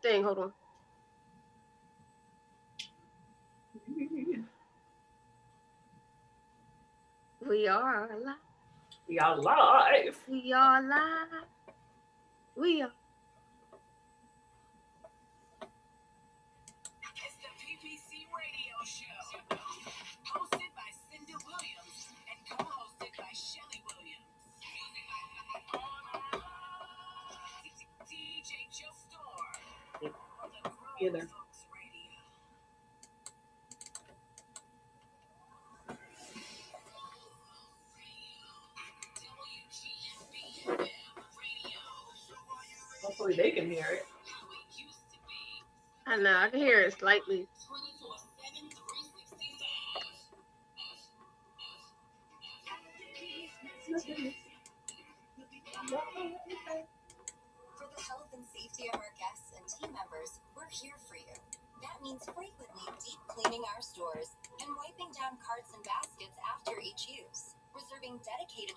thing. Hold on. We are live. We are live. We are live. We are. It's the PPC Radio Show, hosted by Cinda Williams and co-hosted by Shelly Williams. DJ Joe Storr on the Grown Folks Radio. Hopefully they can hear it. I know. I can hear it slightly. For the health and safety of our guests and team members, we're here for you. That means frequently deep cleaning our stores and wiping down carts and baskets after each use. Reserving dedicated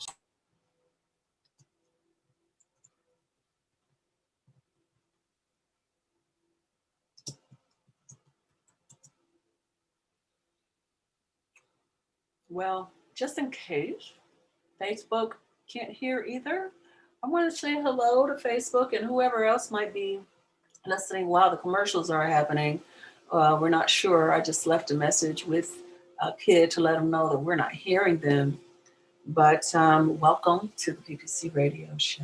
Well, just in case Facebook can't hear either, I want to say hello to Facebook and whoever else might be listening while the commercials are happening. We're not sure. I just left a message with a kid to let them know that we're not hearing them. But welcome to the PPC Radio Show.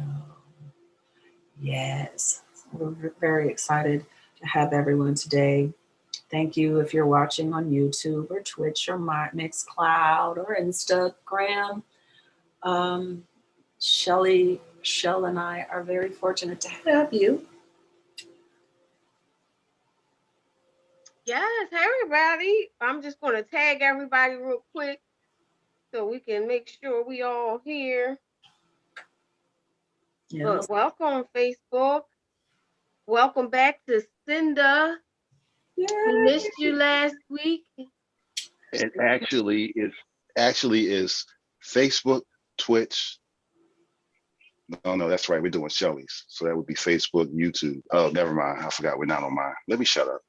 Yes, we're very excited to have everyone today. Thank you if you're watching on YouTube or Twitch or Mixcloud or Instagram. Shell and I are very fortunate to have you. Yes, hey everybody. I'm just going to tag everybody real quick so we can make sure we all here. Yes. But welcome, Facebook. Welcome back to Cinda. Yay. We missed you last week. It actually is Facebook, Twitch. No, that's right. We're doing Shelly's. So that would be Facebook, YouTube. Oh, never mind. I forgot we're not on mine. Let me shut up.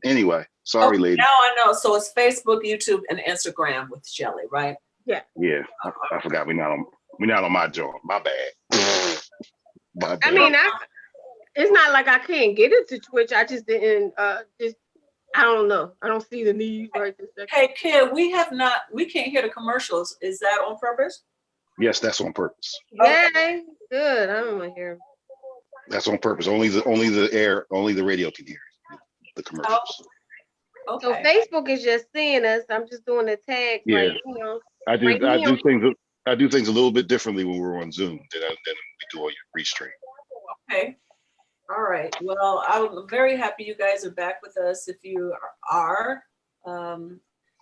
Anyway, sorry, lady. Now I know. So it's Facebook, YouTube, and Instagram with Shelly, right? Yeah. Yeah, I forgot we're not on my joint. My bad. My bad. I mean, it's not like I can't get into Twitch. I just didn't. I don't know. I don't see the need right this second. Hey, kid, we can't hear the commercials. Is that on purpose? Yes, that's on purpose. Yay, good. I don't want to hear. That's on purpose. Only the radio can hear the commercials. Okay. So Facebook is just seeing us. I'm just doing the tag. Yeah. Like, you know, I do things a little bit differently when we're on Zoom than we do on your restream. Okay. All right. Well, I'm very happy you guys are back with us. If you are, in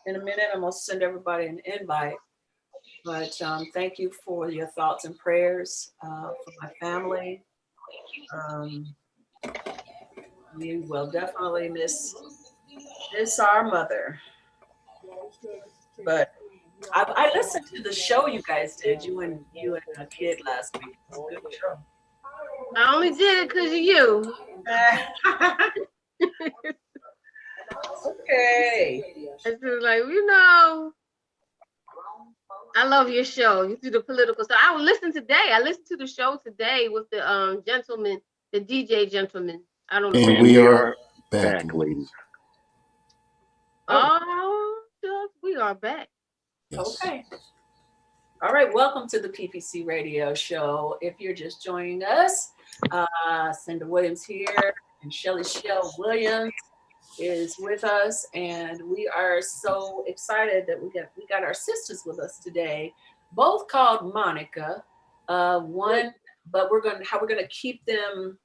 a minute, I'm going to send everybody an invite. But thank you for your thoughts and prayers for my family. We will definitely miss our mother. But I listened to the show you guys did, you and a kid last week. It was a good show. I only did it because of you. Okay. It's just like, you know, I love your show. You do the political stuff. I listened today. I listened to the show today with the gentleman, the DJ gentleman. I don't know. And we are back, ladies. Oh, we are back. Yes. Okay. All right. Welcome to the PPC Radio Show. If you're just joining us, Cinda Williams here, and Shelly Williams is with us, and we are so excited that we got our sisters with us today, both called Monica. But we're gonna keep them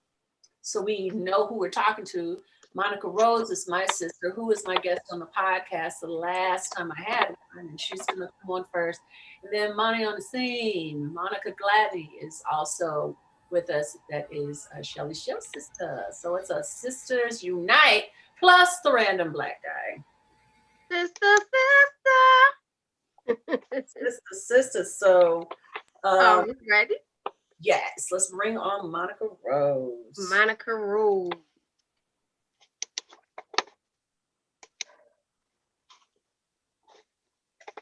so we know who we're talking to. Monica Rose is my sister, who was my guest on the podcast the last time I had one, and she's gonna come on first. And then Monty on the scene, Monica Gladney is also with us. That is Shelly Shell's sister. So it's a Sisters Unite plus the random black guy. Sister. So are we ready? Yes, let's bring on Monica Rose. Monica Rose.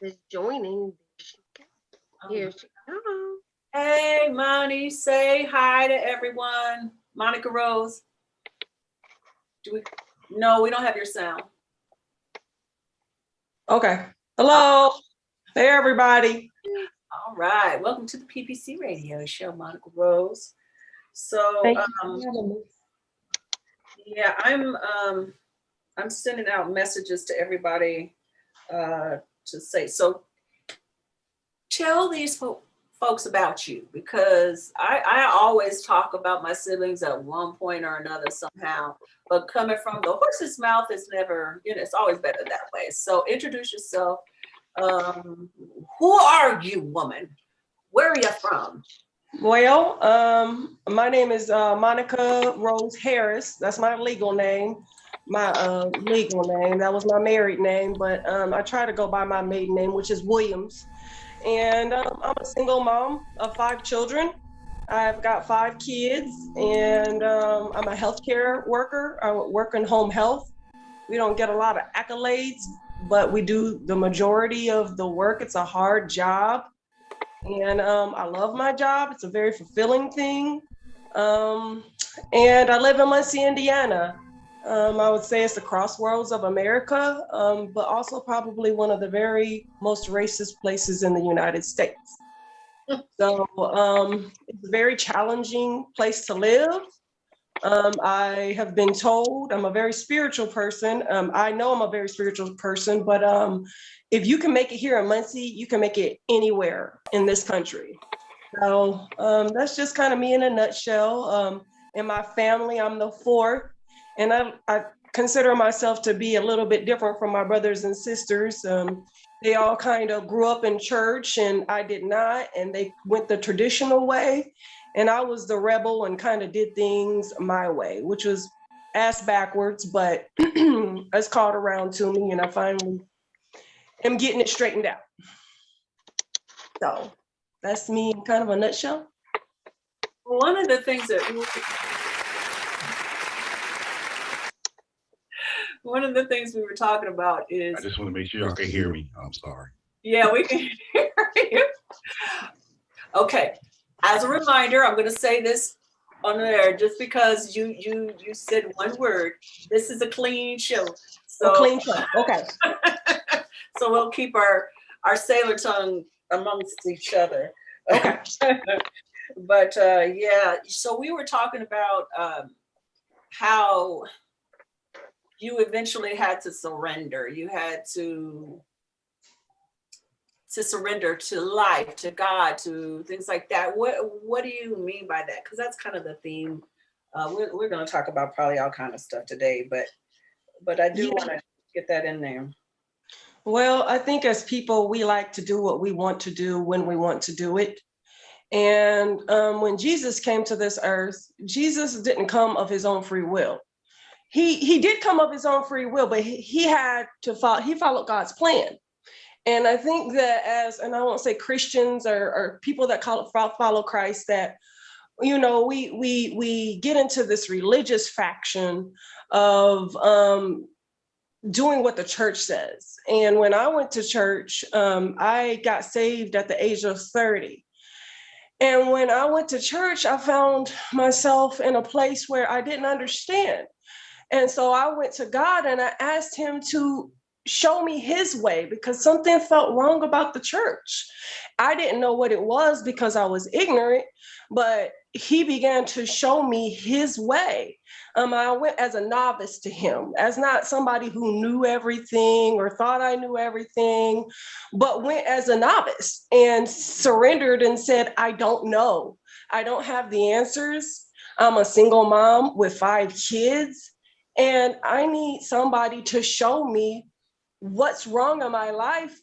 is joining. Here she comes. Hey, Monty, say hi to everyone. Monica Rose. No, we don't have your sound. Okay. Hello. Hey, everybody. All right. Welcome to the PPC Radio Show, Monica Rose. So, Thank you for having me. yeah, I'm sending out messages to everybody to say, so tell these folks about you, because I always talk about my siblings at one point or another somehow, but coming from the horse's mouth is never, it's always better that way. So introduce yourself. Who are you, woman? Where are you from? Well, my name is Monica Rose Harris. That's my legal name. That was my married name, but I try to go by my maiden name, which is Williams. And I'm a single mom of 5 children. I've got 5 kids, and I'm a healthcare worker. I work in home health. We don't get a lot of accolades, but we do the majority of the work. It's a hard job. And I love my job. It's a very fulfilling thing. And I live in Muncie, Indiana. I would say it's the crossroads of America, but also probably one of the very most racist places in the United States. So it's a very challenging place to live. I have been told I'm a very spiritual person. I know I'm a very spiritual person, but if you can make it here in Muncie, you can make it anywhere in this country. So that's just kind of me in a nutshell. In my family, I'm the 4th, and I consider myself to be a little bit different from my brothers and sisters. They all kind of grew up in church, and I did not, and they went the traditional way. And I was the rebel and kind of did things my way, which was ass backwards, but it's called around to me, and I finally am getting it straightened out. So that's me in kind of a nutshell. One of the things that we were talking about is, I just want to make sure y'all can hear me. I'm sorry. Yeah, we can hear you. Okay. As a reminder, I'm going to say this on there just because you said one word. This is a clean show. So A clean show. Okay. So we'll keep our sailor tongue amongst each other. Okay. But yeah, so we were talking about how you eventually had to surrender. You had to surrender to life, to God, to things like that. What do you mean by that? Because that's kind of the theme. We're going to talk about probably all kind of stuff today, but I do want to get that in there. Well, I think as people, we like to do what we want to do when we want to do it. And when Jesus came to this earth, Jesus didn't come of his own free will. He did come of his own free will, but he had to follow. He followed God's plan. And I think that and I won't say Christians or people that follow Christ, that, we get into this religious faction of doing what the church says. And when I went to church, I got saved at the age of 30. And when I went to church, I found myself in a place where I didn't understand. And so I went to God and I asked him to show me his way, because something felt wrong about the church. I didn't know what it was because I was ignorant, but he began to show me his way. I went as a novice to him, as not somebody who knew everything or thought I knew everything, but went as a novice and surrendered and said, I don't know. I don't have the answers. I'm a single mom with 5 kids, and I need somebody to show me what's wrong in my life,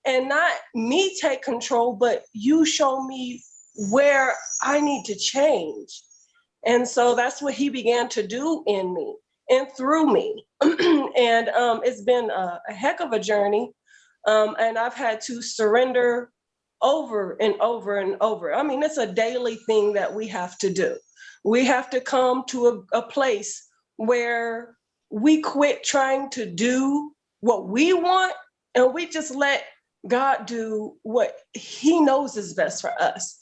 and not me take control, but you show me where I need to change. And so that's what he began to do in me and through me. And it's been a heck of a journey. And I've had to surrender over and over and over. I mean, it's a daily thing that we have to do. We have to come to a place where we quit trying to do what we want, and we just let God do what he knows is best for us.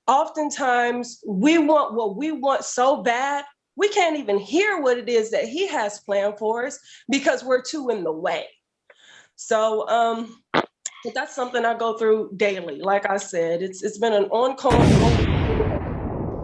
Oftentimes we want what we want so bad, we can't even hear what it is that he has planned for us because we're too in the way. So but that's something I go through daily. Like I said, it's been an ongoing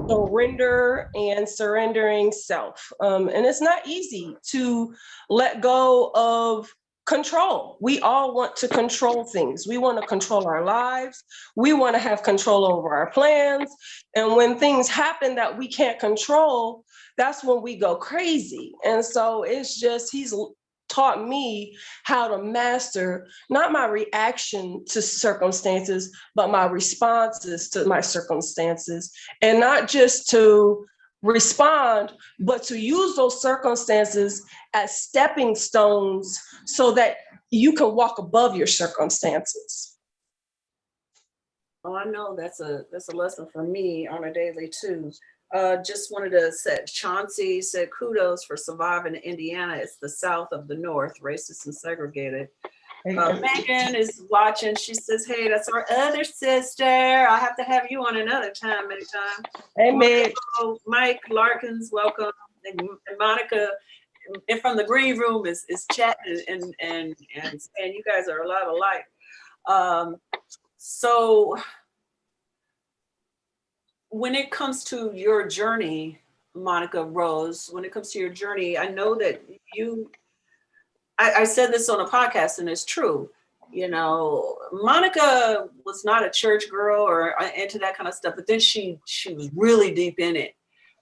surrender and surrendering self. And it's not easy to let go of control. We all want to control things. We want to control our lives. We want to have control over our plans. And when things happen that we can't control, that's when we go crazy. And so it's just, he's taught me how to master not my reaction to circumstances, but my responses to my circumstances, and not just to respond, but to use those circumstances as stepping stones so that you can walk above your circumstances. Oh, I know that's a lesson for me on a daily too. Just wanted to say, Chauncey said, kudos for surviving in Indiana. It's the South of the North, racist and segregated. Megan is watching. She says, hey, that's our other sister. I'll have to have you on another time, anytime. Amen. Mike Larkins, welcome. And Monica and from the green room is chatting and saying you guys are a lot alike. So when it comes to your journey, Monica Rose, when it comes to your journey, I know that I said this on a podcast and it's true. You know, Monica was not a church girl or into that kind of stuff, but then she was really deep in it.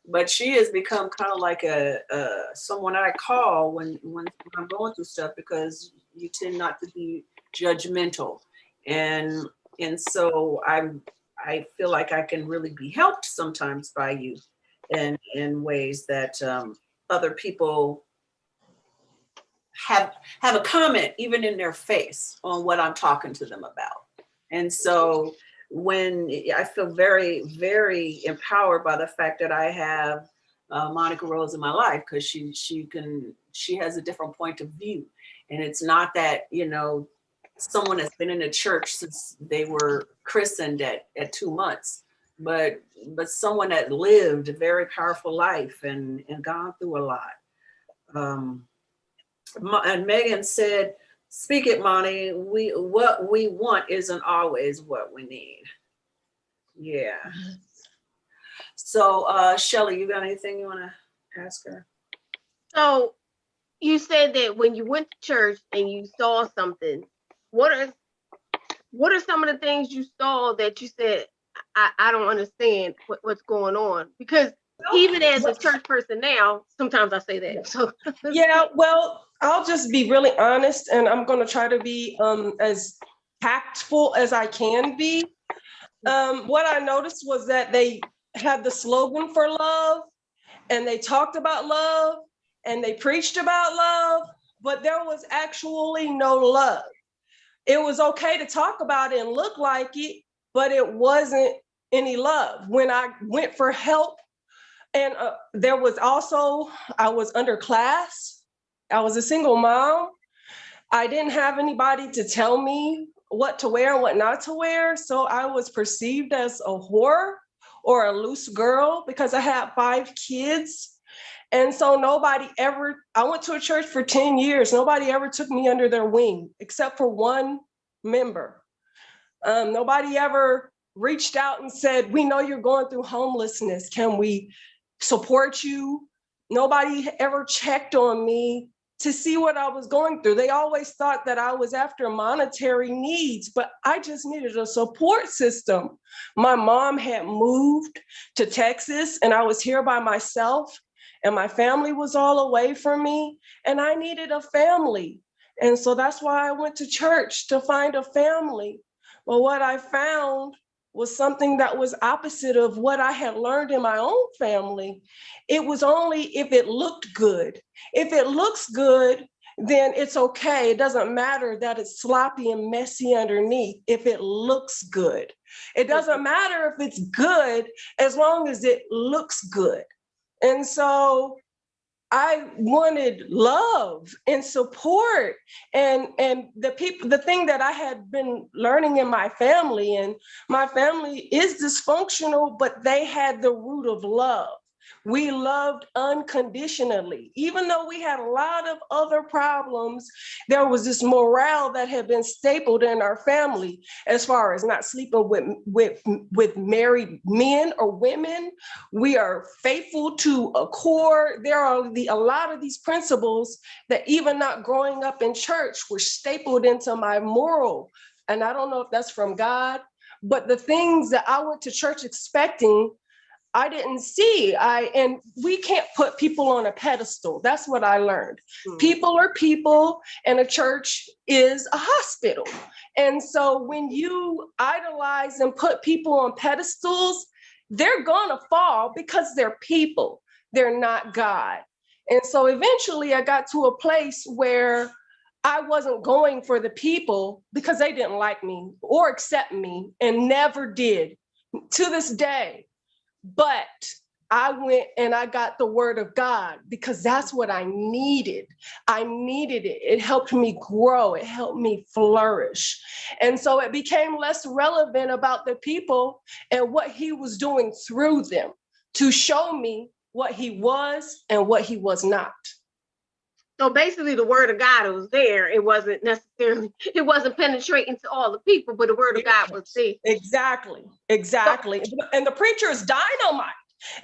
But she has become kind of like someone I call when I'm going through stuff, because you tend not to be judgmental. And so I feel like I can really be helped sometimes by you in ways that other people have a comment even in their face on what I'm talking to them about. And so when I feel very, very empowered by the fact that I have Monica Rose in my life, because she has a different point of view. And it's not that, you know, someone that's been in the church since they were christened at 2 months, but someone that lived a very powerful life and gone through a lot. And Megan said, speak it, Monty. What we want isn't always what we need. Yeah. So Shelly, you got anything you want to ask her? So you said that when you went to church and you saw something, what are some of the things you saw that you said, I don't understand what's going on? Because even as a church person now, sometimes I say that. So yeah, well, I'll just be really honest, and I'm going to try to be as tactful as I can be. What I noticed was that they had the slogan for love, and they talked about love, and they preached about love, but there was actually no love. It was okay to talk about it and look like it, but it wasn't any love. When I went for help, and there was also, I was underclass. I was a single mom. I didn't have anybody to tell me what to wear and what not to wear. So I was perceived as a whore or a loose girl because I had 5 kids. And so I went to a church for 10 years. Nobody ever took me under their wing except for one member. Nobody ever reached out and said, we know you're going through homelessness. Can we support you? Nobody ever checked on me to see what I was going through. They always thought that I was after monetary needs, but I just needed a support system. My mom had moved to Texas and I was here by myself and my family was all away from me and I needed a family. And so that's why I went to church, to find a family. But what I found was something that was opposite of what I had learned in my own family. It was only if it looked good. If it looks good, then it's okay. It doesn't matter that it's sloppy and messy underneath if it looks good. It doesn't matter if it's good as long as it looks good. And so I wanted love and support, and the thing that I had been learning in my family, and my family is dysfunctional, but they had the root of love. We loved unconditionally. Even though we had a lot of other problems, there was this morale that had been stapled in our family, as far as not sleeping with married men or women. We are faithful to a core. There are a lot of these principles that, even not growing up in church, were stapled into my moral. And I don't know if that's from God, but the things that I went to church expecting, I didn't see. And we can't put people on a pedestal. That's what I learned. Mm-hmm. People are people, and a church is a hospital. And so when you idolize and put people on pedestals, they're gonna fall because they're people. They're not God. And so eventually I got to a place where I wasn't going for the people because they didn't like me or accept me, and never did to this day. But I went and I got the word of God because that's what I needed. I needed it. It helped me grow. It helped me flourish. And so it became less relevant about the people and what he was doing through them to show me what he was and what he was not. So basically the word of God was there. It wasn't penetrating to all the people, but the word of God was there. Exactly. And the preacher is dynamite.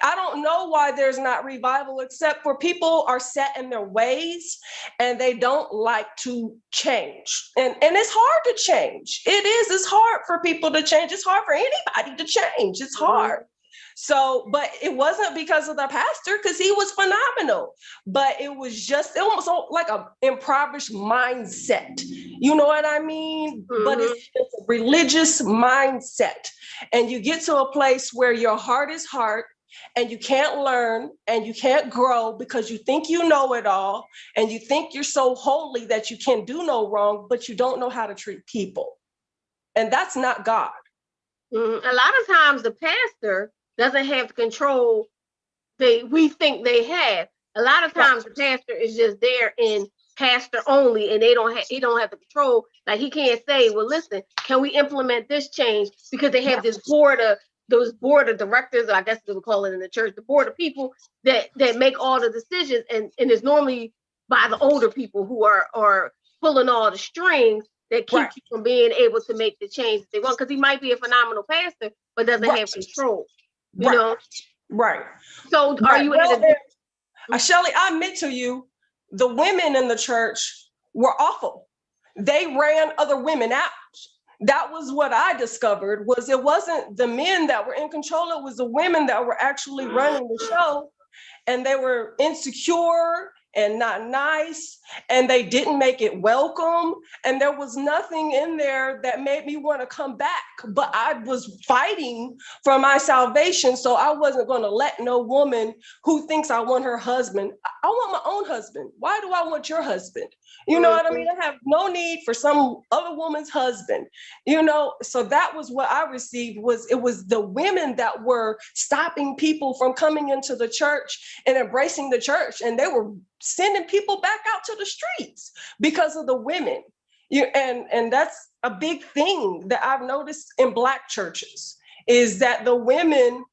I don't know why there's not revival, except for people are set in their ways and they don't like to change. And it's hard to change. It is. It's hard for people to change. It's hard for anybody to change. It's hard. So, but it wasn't because of the pastor, because he was phenomenal, but it was almost like an impoverished mindset. You know what I mean? Mm-hmm. But it's a religious mindset. And you get to a place where your heart is hard and you can't learn and you can't grow because you think you know it all. And you think you're so holy that you can do no wrong, but you don't know how to treat people. And that's not God. Mm-hmm. A lot of times the pastor doesn't have the control we think they have. A lot of times the pastor is just there in pastor only, and he don't have the control. Like he can't say, well, listen, can we implement this change? Because they have those board of directors, I guess they would call it in the church, the board of people that make all the decisions, and it's normally by the older people who are pulling all the strings that keep you from being able to make the change that they want. Because he might be a phenomenal pastor, but doesn't have control. You know? Right. So are you Shelly, I admit to you, the women in the church were awful. They ran other women out. That was what I discovered, was it wasn't the men that were in control, it was the women that were actually running the show. And they were insecure and not nice, and they didn't make it welcome. And there was nothing in there that made me want to come back, but I was fighting for my salvation. So I wasn't going to let no woman who thinks I want her husband. I want my own husband. Why do I want your husband? You know what I mean? I have no need for some other woman's husband, you know? So that was what I received, it was the women that were stopping people from coming into the church and embracing the church. And they were sending people back out to the streets because of the women. And that's a big thing that I've noticed in Black churches, is that the women,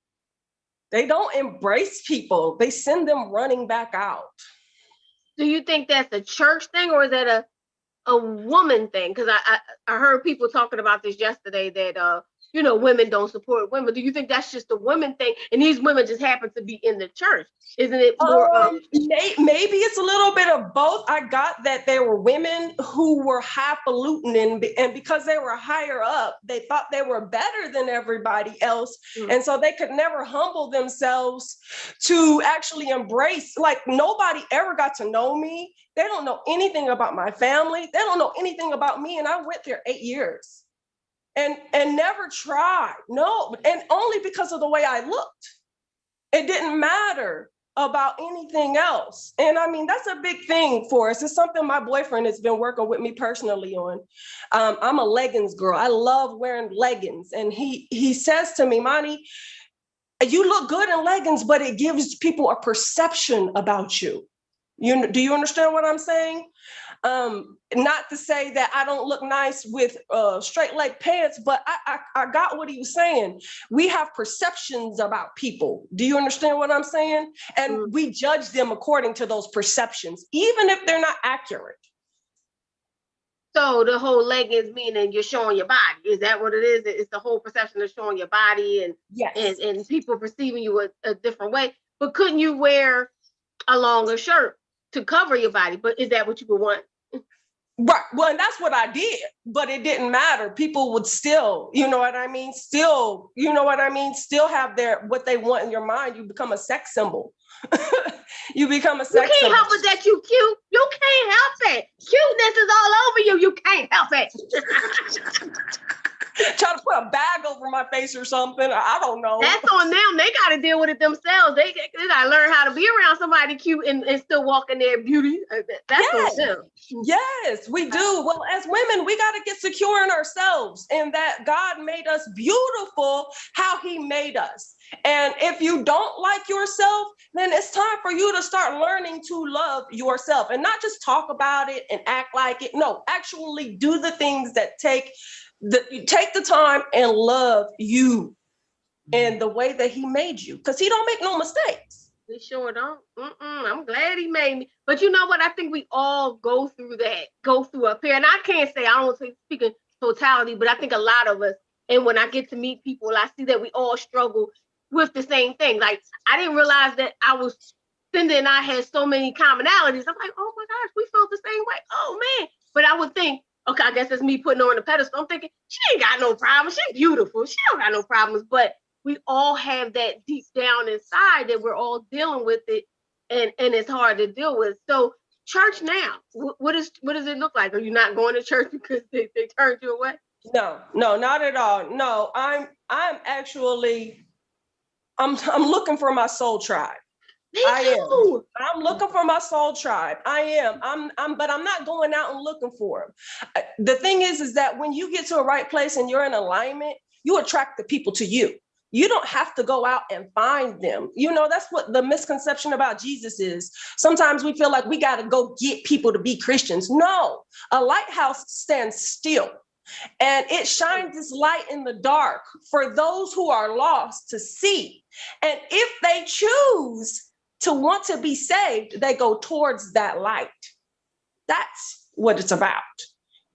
they don't embrace people. They send them running back out. Do you think that's a church thing, or is that a woman thing? Because I heard people talking about this yesterday, that women don't support women. Do you think that's just a women thing, and these women just happen to be in the church? Isn't it more maybe it's a little bit of both. I got that there were women who were highfalutin, and because they were higher up, they thought they were better than everybody else. Mm-hmm. And so they could never humble themselves to actually embrace, like, nobody ever got to know me. They don't know anything about my family. They don't know anything about me. And I went there 8 years and never tried. No, and only because of the way I looked. It didn't matter about anything else. And I mean, that's a big thing for us. It's something my boyfriend has been working with me personally on. I'm a leggings girl. I love wearing leggings. And he says to me, Monty, you look good in leggings, but it gives people a perception about you. Do you understand what I'm saying? Not to say that I don't look nice with straight leg pants, but I got what he was saying. We have perceptions about people. Do you understand what I'm saying? And we judge them according to those perceptions, even if they're not accurate. So the whole leg is meaning you're showing your body. Is that what it is? It's the whole perception of showing your body and yes. and people perceiving you a different way. But couldn't you wear a longer shirt to cover your body? But is that what you would want? Right. Well, and that's what I did, but it didn't matter. People would still, you know what I mean? Still, you know what I mean? Still have what they want in your mind. You become a sex symbol. You become a sex symbol. You can't help it that you cute. You can't help it. Cuteness is all over you. You can't help it. Try to put a bag over my face or something. I don't know. That's on them. They got to deal with it themselves. They got to learn how to be around somebody cute and still walk in their beauty. That's on them. Yes, we do. Well, as women, we got to get secure in ourselves and that God made us beautiful how he made us. And if you don't like yourself, then it's time for you to start learning to love yourself and not just talk about it and act like it. No, actually do the things that you take the time and love you and the way that he made you, because he don't make no mistakes. He sure don't. I'm glad he made me. But you know what? I think we all go through up here. And I can't say, I don't speak in totality, but I think a lot of us, and when I get to meet people, I see that we all struggle with the same thing. Like, I didn't realize that Cindy and I had so many commonalities. I'm like, oh my gosh, we felt the same way. Oh man. But I would think, okay, I guess it's me putting her on the pedestal. I'm thinking, she ain't got no problems. She's beautiful. She don't got no problems. But we all have that deep down inside that we're all dealing with it, and it's hard to deal with. So church now, what does it look like? Are you not going to church because they turned you away? No, not at all. No, I'm actually, I'm looking for my soul tribe. I'm looking for my soul tribe. I am. But I'm not going out and looking for them. The thing is that when you get to a right place and you're in alignment, you attract the people to you. You don't have to go out and find them. You know, that's what the misconception about Jesus is. Sometimes we feel like we got to go get people to be Christians. No, a lighthouse stands still. And it shines this light in the dark for those who are lost to see. And if they choose to want to be saved, they go towards that light. That's what it's about.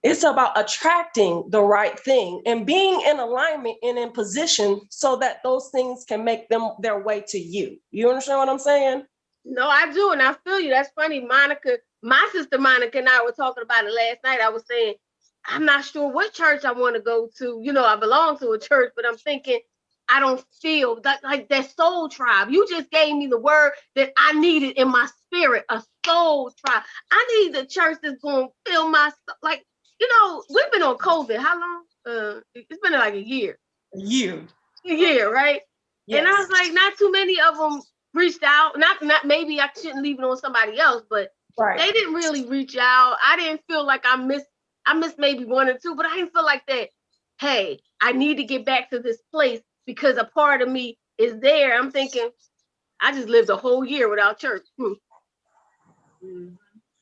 It's about attracting the right thing and being in alignment and in position so that those things can make them their way to you. You understand what I'm saying? No, I do. And I feel you. That's funny. Monica, my sister Monica and I were talking about it last night. I was saying, I'm not sure what church I want to go to. You know, I belong to a church, but I'm thinking, I don't feel that like that soul tribe. You just gave me the word that I needed in my spirit, a soul tribe. I need the church that's going to fill my, like, you know, we've been on COVID. How long? It's been like a year. A year, right? Yes. And I was like, not too many of them reached out. Not maybe I shouldn't leave it on somebody else, but they didn't really reach out. I didn't feel like I missed maybe one or two, but I didn't feel like that. Hey, I need to get back to this place because a part of me is there. I'm thinking, I just lived a whole year without church.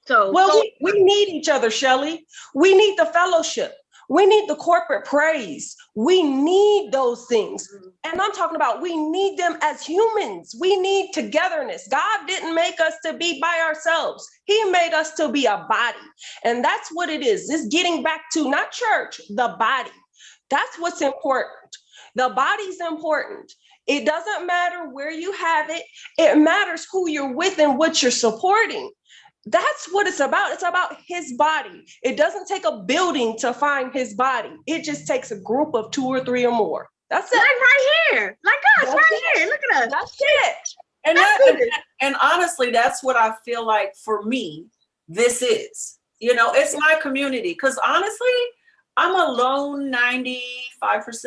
So, we need each other, Shelly. We need the fellowship. We need the corporate praise. We need those things. And I'm talking about we need them as humans. We need togetherness. God didn't make us to be by ourselves. He made us to be a body. And that's what it is. It's getting back to not church, the body. That's what's important. The body's important. It doesn't matter where you have it. It matters who you're with and what you're supporting. That's what it's about. It's about his body. It doesn't take a building to find his body. It just takes a group of 2 or 3 or more. That's it. Like right here. Like us, here. Look at us. That's And it. and honestly, that's what I feel like for me, this is. You know, it's my community. Because honestly, I'm alone 95%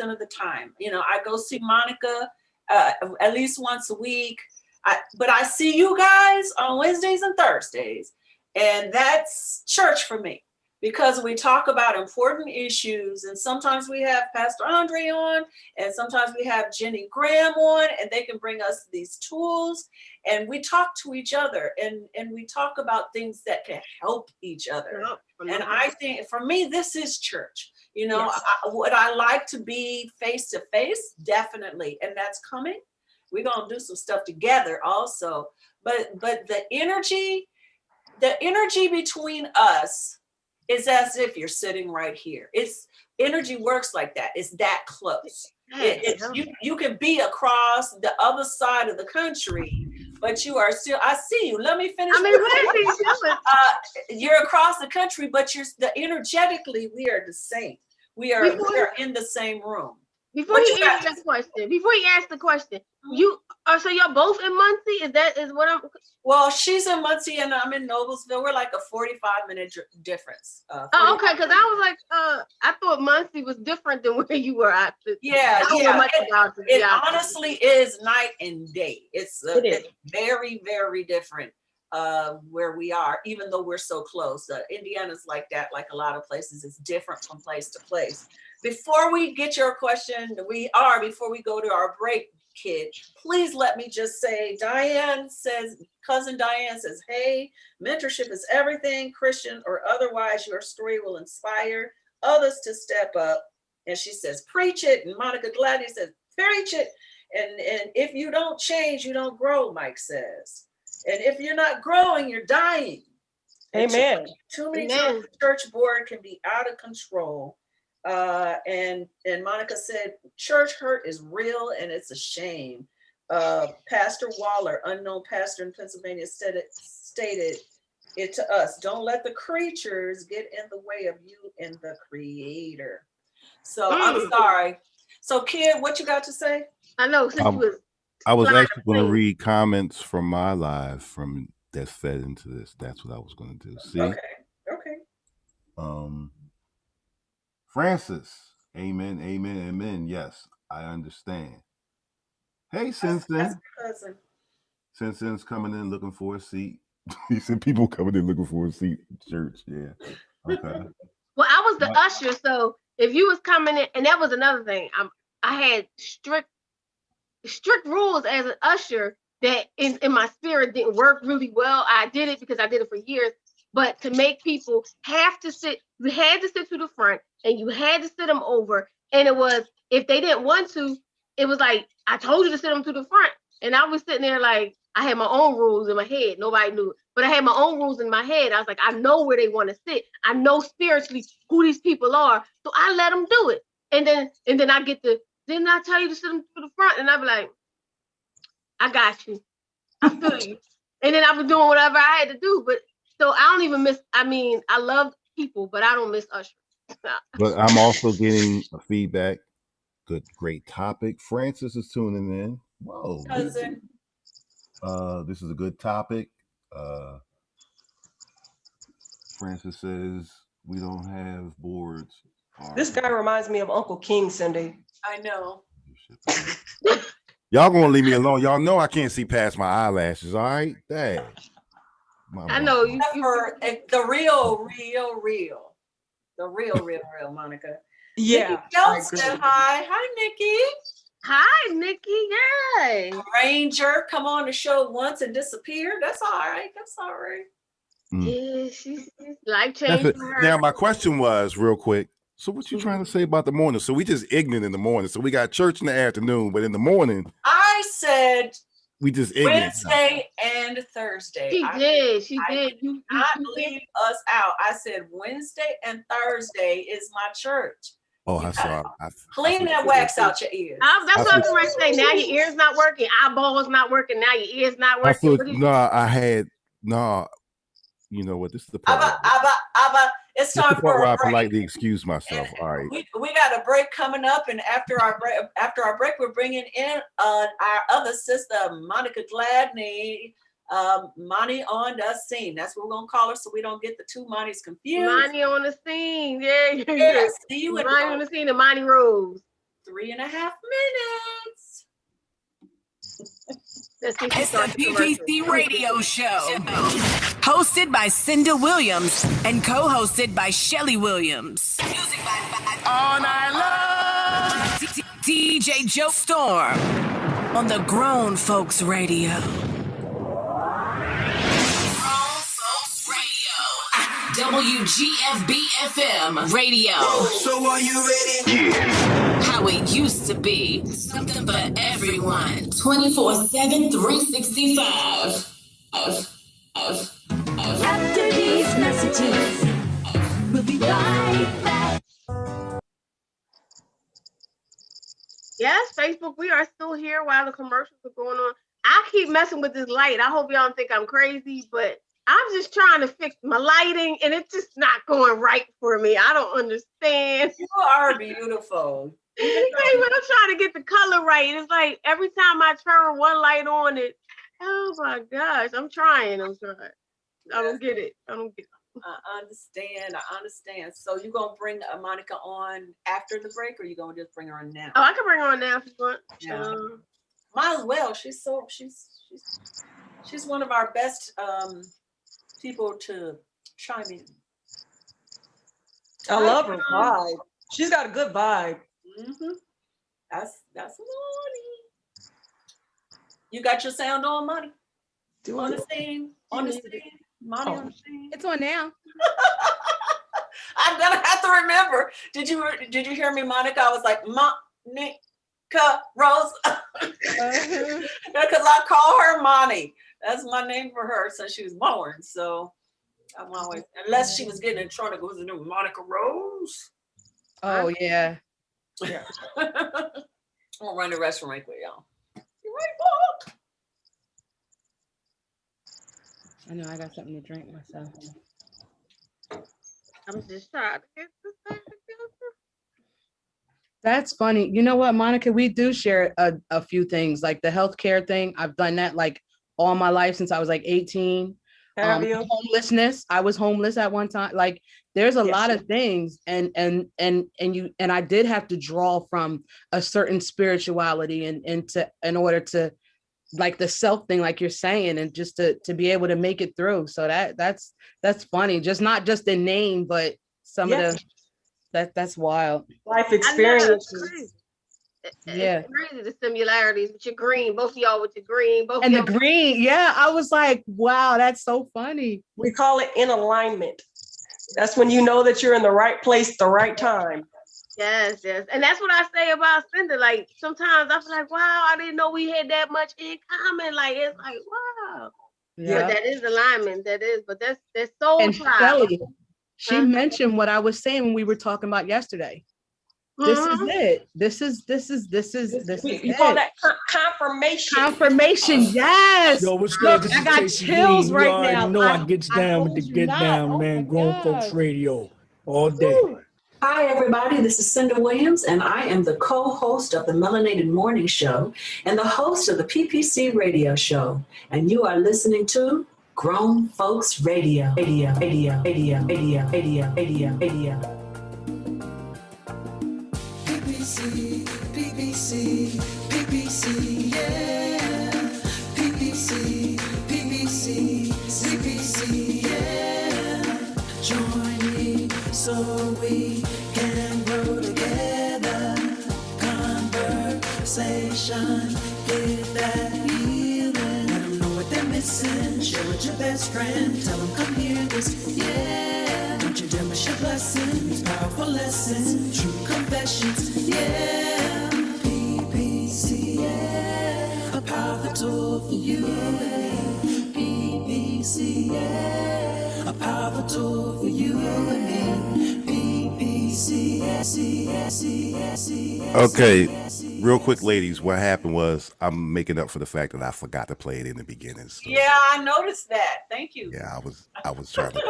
of the time. You know, I go see Monica at least once a week. But I see you guys on Wednesdays and Thursdays, and that's church for me. because we talk about important issues, and sometimes we have Pastor Andre on, and sometimes we have Jenny Graham on, and they can bring us these tools, and we talk to each other, and we talk about things that can help each other. And I think for me, this is church. You know, Yes. would I like to be face to face? Definitely, and that's coming. We're gonna do some stuff together also, but the energy between us is as if you're sitting right here. It's energy works like that. It's that close. You can be across the other side of the country, but you are still. I see you. Let me finish. I mean, what is he doing? You're across the country, but energetically we are the same. We are in the same room. Before he asks the question, you are so you're both in Muncie? Is what I'm? Well, she's in Muncie and I'm in Noblesville. We're like a 45-minute difference. Oh, okay. Because I was like, I thought Muncie was different than where you were at. Yeah. It honestly is night and day. It's very, very different where we are, even though we're so close. Indiana's like that, like a lot of places. It's different from place to place. Before we get your question, before we go to our break, kid, please let me just say, cousin Diane says, hey, mentorship is everything, Christian or otherwise. Your story will inspire others to step up. And she says, preach it. And Monica Gladney says, preach it. And if you don't change, you don't grow, Mike says. And if you're not growing, you're dying. Amen. Too many times the church board can be out of control. And Monica said, church hurt is real and it's a shame. Pastor Waller, unknown pastor in Pennsylvania, stated it to us. Don't let the creatures get in the way of you and the creator. So I'm sorry. So kid, what you got to say? I know. I was actually going to read comments from my live that fed into this. That's what I was going to do. See? Okay. Francis, amen, amen, amen. Yes, I understand. Hey, Simpson. Simpson's coming in looking for a seat. He said people coming in looking for a seat in church. Yeah. Okay. Well, I was the usher, so if you was coming in, and that was another thing. I had strict rules as an usher that in my spirit didn't work really well. I did it because I did it for years. But to make people have to sit, you had to sit to the front and you had to sit them over. And it was, if they didn't want to, it was like, I told you to sit them to the front. And I was sitting there like, I had my own rules in my head. Nobody knew it. But I had my own rules in my head. I was like, I know where they want to sit. I know spiritually who these people are. So I let them do it. And then I get didn't I tell you to sit them to the front? And I'd be like, I got you. I feel you. And then I was doing whatever I had to do. But so I don't even miss, I love people, but I don't miss usher. But I'm also getting a feedback. Good, great topic. Francis is tuning in. Whoa. Cousin. This is a good topic. Francis says we don't have boards. This guy reminds me of Uncle King, Cindy. I know. Y'all gonna leave me alone. Y'all know I can't see past my eyelashes, all right? Dang. I know you for the real Monica. Yeah. Nikki Jones said hi. Hi, Nikki. Hi, Nikki. Yay. Ranger, come on the show once and disappear. That's all right. Yeah, she's life changing. Now, my question was real quick. So what you trying to say about the morning? So we just ignorant in the morning. So we got church in the afternoon, but in the morning, I said we just ignorant. Wednesday and Thursday. She did. You not leave us out. I said Wednesday and Thursday is my church. Oh, I saw. Clean that wax out your ears. That's what I was going to say. Now your ears not working, eyeballs not working. Now your ears not working. You know what? This is the part. It's time for where a I break. politely excuse myself. All right. We got a break coming up, and after our break, we're bringing in our other sister, Monica Gladney. Monty on the scene. That's what we're gonna call her, so we don't get the two Monties confused. Monty on the scene. Yeah. See you in Monty on the scene and Monty Rose. 3.5 minutes. Let's see if she It's the starts the commercial. PPC Radio Show. Hosted by Cinda Williams and co-hosted by Shelly Williams. Music by All Night Long. DJ Joe Storm on the Grown Folks Radio. Grown Folks Radio. WGFB-FM Radio. So are you ready? Yeah. How it used to be. Something for everyone. 24/7, 365. After these messages, we'll be right back. Yes, Facebook, we are still here while the commercials are going on. I keep messing with this light. I hope y'all don't think I'm crazy, but I'm just trying to fix my lighting and it's just not going right for me. I don't understand. You are beautiful. Hey, but I'm trying to get the color right. It's like every time I turn one light on, oh my gosh, I'm trying. I don't get it. I I understand. So you gonna bring Monica on after the break, or you gonna just bring her on now? Oh, I can bring her on now if you want. Yeah. Might as well. She's one of our best people to chime in. I love her vibe. She's got a good vibe. Mm-hmm. That's Monty. You got your sound on, Monty? On the scene. Monty on the scene. It's on now. I'm gonna have to remember. Did you hear me, Monica? I was like, Monica Rose. Because I call her Monty. That's my name for her since she was born. So I'm always, unless she was getting in trouble, who's the new Monica Rose? Oh yeah. Yeah. I'm gonna run the restroom right quick, y'all. You ready, Bob? I know I got something to drink myself. I'm just trying to get this thing together. That's funny. You know what, Monica? We do share a few things, like the healthcare thing. I've done that like all my life since I was like 18. Homelessness. I was homeless at one time. Like there's a lot of things, and I did have to draw from a certain spirituality in order to, like the self thing, like you're saying, and just to be able to make it through. So that's funny. Just not just the name, but some of the that's wild. Life experiences. Yeah. It's crazy the similarities with your green, both of y'all with your green, both and of the y'all. green. Yeah, I was like, wow, that's so funny. We call it in alignment. That's when you know that you're in the right place, the right time. Yes. And that's what I say about Cinda. Like sometimes I feel like, wow, I didn't know we had that much in common. Like it's like, wow. Yeah. But that is alignment. That is, but that's soul And tribe. Shelly, she mentioned what I was saying when we were talking about yesterday. This is it. This is you call that confirmation. Confirmation, yes. Yo, what's good? Look, I got chills right now. You know I gets down with the get down, man. Grown Folks Radio all day. Hi, everybody. This is Cinda Williams, and I am the co-host of the Melanated Morning Show and the host of the PPC Radio Show. And you are listening to Grown Folks Radio. PPC, yeah. PPC, yeah. Join me so we can grow together. Conversation, get that healing. Let them know what they're missing. Share with your best friend. Tell them come hear this, yeah. Don't you dare miss your blessings. Powerful lessons, true confessions, yeah. A powerful tool for you. PPC, yeah. A powerful tool for you and me. PPC, Okay, real quick, ladies, what happened was I'm making up for the fact that I forgot to play it in the beginning. So, yeah, I noticed that. Thank you. yeah, I was trying to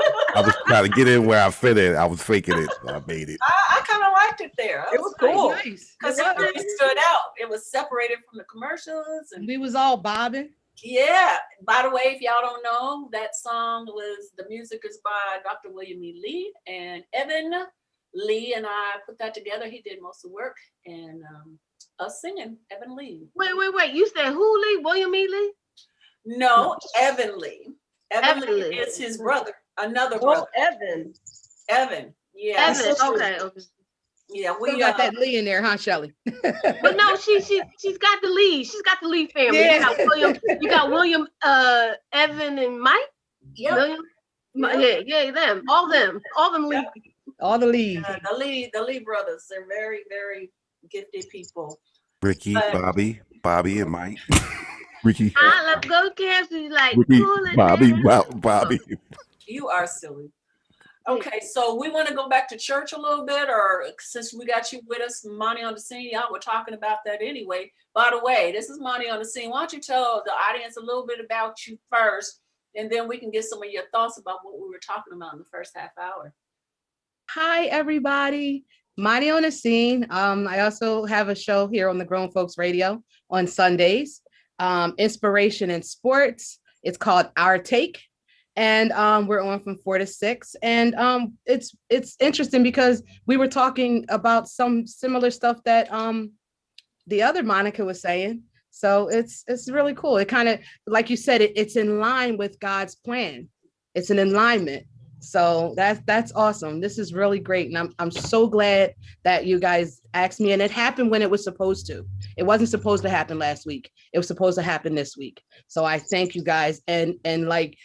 get in where I fit in. I was faking it, so I made it. I kind of liked it there. It was cool. Because it really stood out. It was separated from the commercials. And we was all bobbing. Yeah. By the way, if y'all don't know, that song the music is by Dr. William E. Lee, and Evan Lee and I put that together. He did most of the work, and us singing, Evan Lee. Wait. You said who Lee? William E. Lee? No, Evan Lee. Evan Lee Lee. is his brother, another Oh, brother. Evan. Evan. Yeah. Evan. Okay. Yeah, We got that Lee in there, huh, Shelly? But no, she's got the Lee. She's got the Lee family. Yeah. You got William, Evan, and Mike. Yep. William. Yeah, them. All them Lee. All the Lees. The Lee brothers. They're very, very gifted people. Ricky, Bobby, and Mike. Ricky. I love go Cavs. Like Ricky, cool and Bobby. You are silly. Okay, so we want to go back to church a little bit, or since we got you with us, Monty on the Scene, y'all were talking about that anyway. By the way, this is Monty on the Scene. Why don't you tell the audience a little bit about you first, and then we can get some of your thoughts about what we were talking about in the first half hour. Hi, everybody. Monty on the Scene. I also have a show here on the Grown Folks Radio on Sundays. Inspiration in sports. It's called Our Take. And we're on from 4 to 6. And it's interesting because we were talking about some similar stuff that the other Monica was saying. So it's really cool. It kind of, like you said, it's in line with God's plan. It's an alignment. So that's awesome. This is really great. And I'm so glad that you guys asked me, and it happened when it was supposed to. It wasn't supposed to happen last week. It was supposed to happen this week. So I thank you guys. And like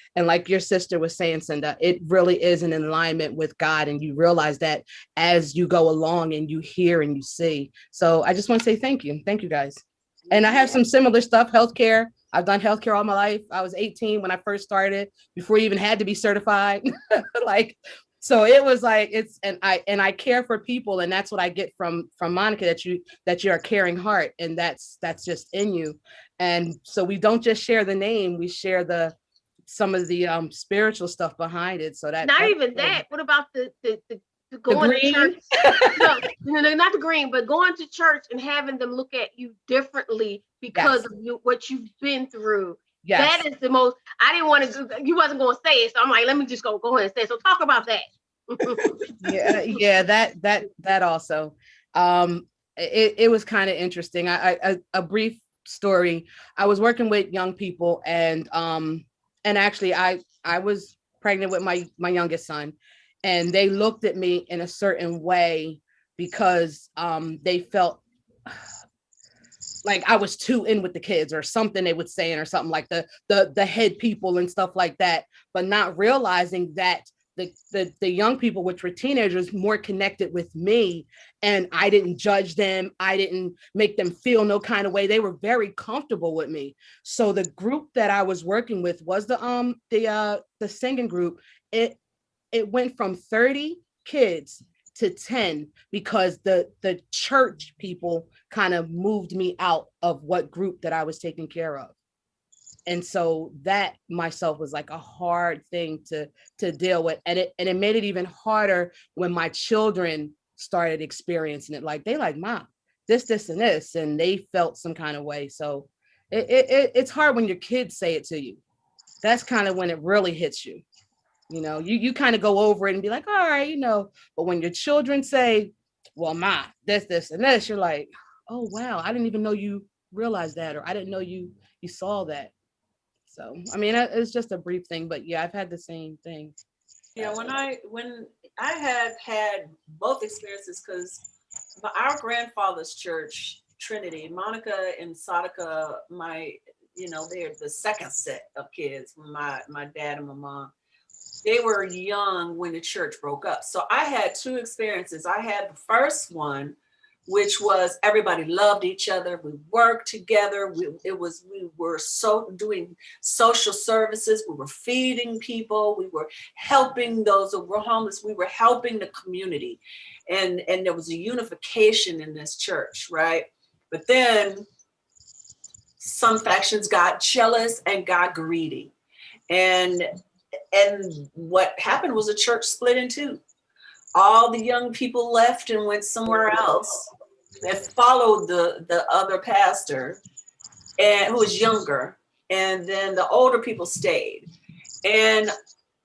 your sister was saying, Cinda, it really is an alignment with God. And you realize that as you go along and you hear and you see. So I just want to say thank you. Thank you guys. And I have some similar stuff, healthcare. I've done healthcare all my life. I was 18 when I first started, before you even had to be certified. So it was like, I care for people, and that's what I get from Monica, that you're a caring heart, and that's just in you. And so we don't just share the name, we share some of the spiritual stuff behind it. So that's even that. What about the going to church? No, not the green, but going to church and having them look at you differently because of what you've been through. Yes. That is the most. I didn't want to. You wasn't going to say it, so I'm like, let me just go ahead and say it. So talk about that. yeah. That also. It was kind of interesting. A brief story. I was working with young people, and actually, I was pregnant with my youngest son. And they looked at me in a certain way because they felt like I was too in with the kids or something they would say, or something like the head people and stuff like that, but not realizing that the young people, which were teenagers, more connected with me, and I didn't judge them. I didn't make them feel no kind of way. They were very comfortable with me. So the group that I was working with was the singing group. It went from 30 kids to 10 because the church people kind of moved me out of what group that I was taking care of. And so that myself was like a hard thing to deal with. And it made it even harder when my children started experiencing it. Like, they like, Mom, this, and this, and they felt some kind of way. So it's hard when your kids say it to you. That's kind of when it really hits you. You know, you kind of go over it and be like, all right, but when your children say, well, Ma, this, and this, you're like, oh, wow, I didn't even know you realized that, or I didn't know you saw that. So, I mean, it's just a brief thing, but yeah, I've had the same thing. Yeah, when I have had both experiences, because our grandfather's church, Trinity, Monica and Sadaka, they're the second set of kids, my dad and my mom. They were young when the church broke up. So I had two experiences. I had the first one, which was everybody loved each other. We worked together. We were doing social services. We were feeding people. We were helping those who were homeless. We were helping the community. And there was a unification in this church, right? But then some factions got jealous and got greedy. And what happened was the church split in two. All the young people left and went somewhere else and followed the other pastor, and who was younger. And then the older people stayed. And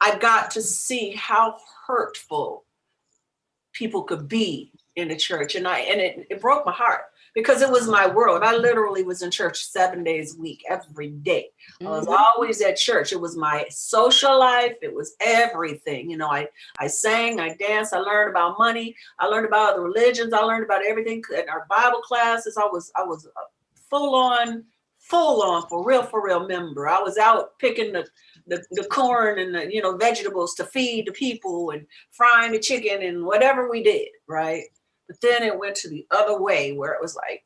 I got to see how hurtful people could be in the church. And it broke my heart, because it was my world. I literally was in church 7 days a week, every day. I was always at church. It was my social life. It was everything. You know, I sang, I danced, I learned about money. I learned about the religions. I learned about everything in our Bible classes. I was a full on, for real member. I was out picking the corn and the, you know, vegetables to feed the people and frying the chicken and whatever we did, right? But then it went to the other way where it was like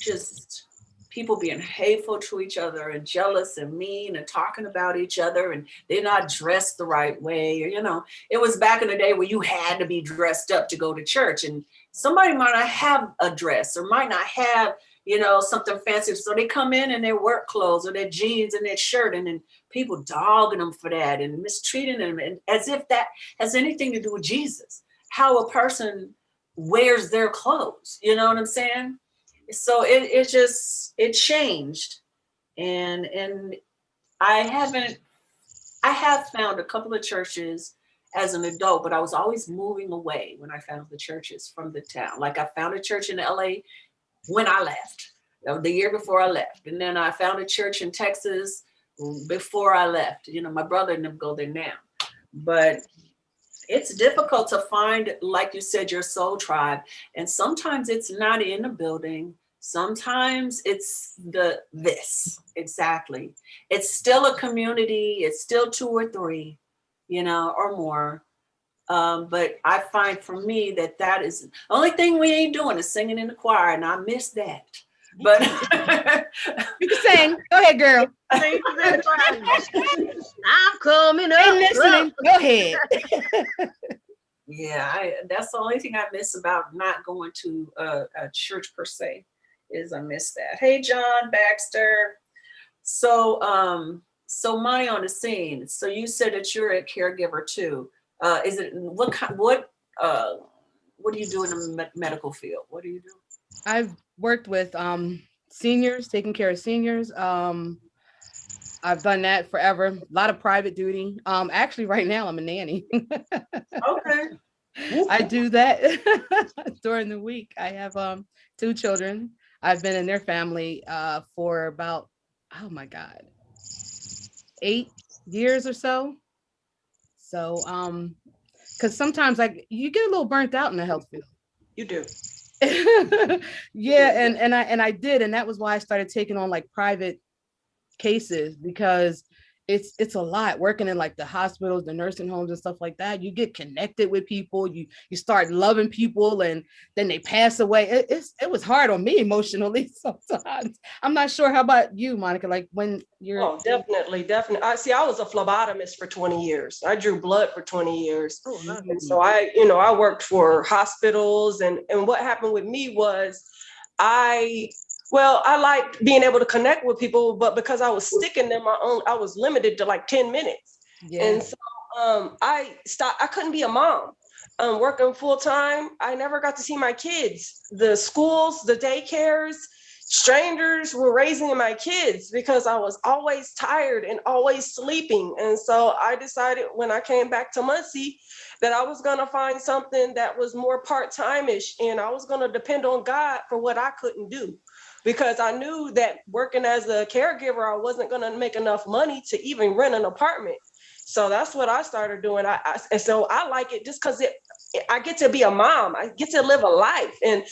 just people being hateful to each other and jealous and mean and talking about each other, and they're not dressed the right way. Or, you know, it was back in the day where you had to be dressed up to go to church, and somebody might not have a dress or might not have, you know, something fancy. So they come in their work clothes or their jeans and their shirt, and then people dogging them for that and mistreating them, and as if that has anything to do with Jesus, how a person wears their clothes. You know what I'm saying? So it changed. And I have found a couple of churches as an adult, but I was always moving away when I found the churches from the town. Like I found a church in LA when I left, the year before I left. And then I found a church in Texas before I left. You know, my brother and them go there now. But it's difficult to find, like you said, your soul tribe. And sometimes it's not in a building. Sometimes it's this. Exactly. It's still a community. It's still 2 or 3, you know, or more. But I find for me that is the only thing we ain't doing is singing in the choir, and I miss that. But you can sing. Go ahead, girl. I'm coming up. Ain't listening. Go ahead. Yeah, that's the only thing I miss about not going to a church per se, is I miss that. Hey, John Baxter. So Money on the Scene. So you said that you're a caregiver too. Is it what do you do in the medical field? What do you do? I've worked with seniors, taking care of seniors. I've done that forever. A lot of private duty. Actually, right now I'm a nanny. Okay. I do that during the week. I have 2 children. I've been in their family for about, oh my God, 8 years or so. So, because sometimes you get a little burnt out in the health field. You do. Yeah, and I did, and that was why I started taking on like private cases, because it's a lot working in like the hospitals, the nursing homes and stuff like that. You get connected with people, you start loving people, and then they pass away. It was hard on me emotionally sometimes. I'm not sure. How about you, Monica? Like when you're definitely. I was a phlebotomist for 20 years. I drew blood for 20 years. Oh, nice. And so I worked for hospitals, and what happened with me was I liked being able to connect with people, but because I was sticking in I was limited to like 10 minutes. Yeah. And so I couldn't be a mom. Working full time, I never got to see my kids. The schools, the daycares, strangers were raising my kids because I was always tired and always sleeping. And so I decided when I came back to Muncie that I was going to find something that was more part-time-ish, and I was going to depend on God for what I couldn't do. Because I knew that working as a caregiver, I wasn't going to make enough money to even rent an apartment. So that's what I started doing. And so I like it just because I get to be a mom. I get to live a life. And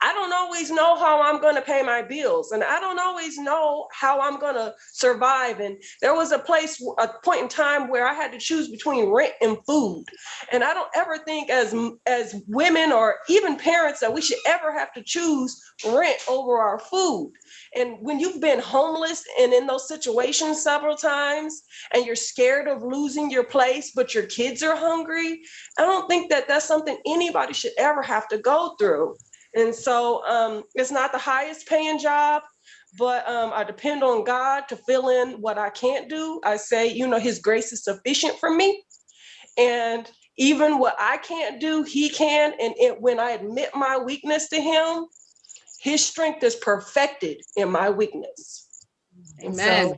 I don't always know how I'm going to pay my bills, and I don't always know how I'm going to survive. And there was a point in time where I had to choose between rent and food. And I don't ever think as women or even parents that we should ever have to choose rent over our food. And when you've been homeless and in those situations several times, and you're scared of losing your place, but your kids are hungry, I don't think that that's something anybody should ever have to go through. And so it's not the highest paying job, but I depend on God to fill in what I can't do. I say, his grace is sufficient for me. And even what I can't do, he can. And when I admit my weakness to him, his strength is perfected in my weakness. Amen.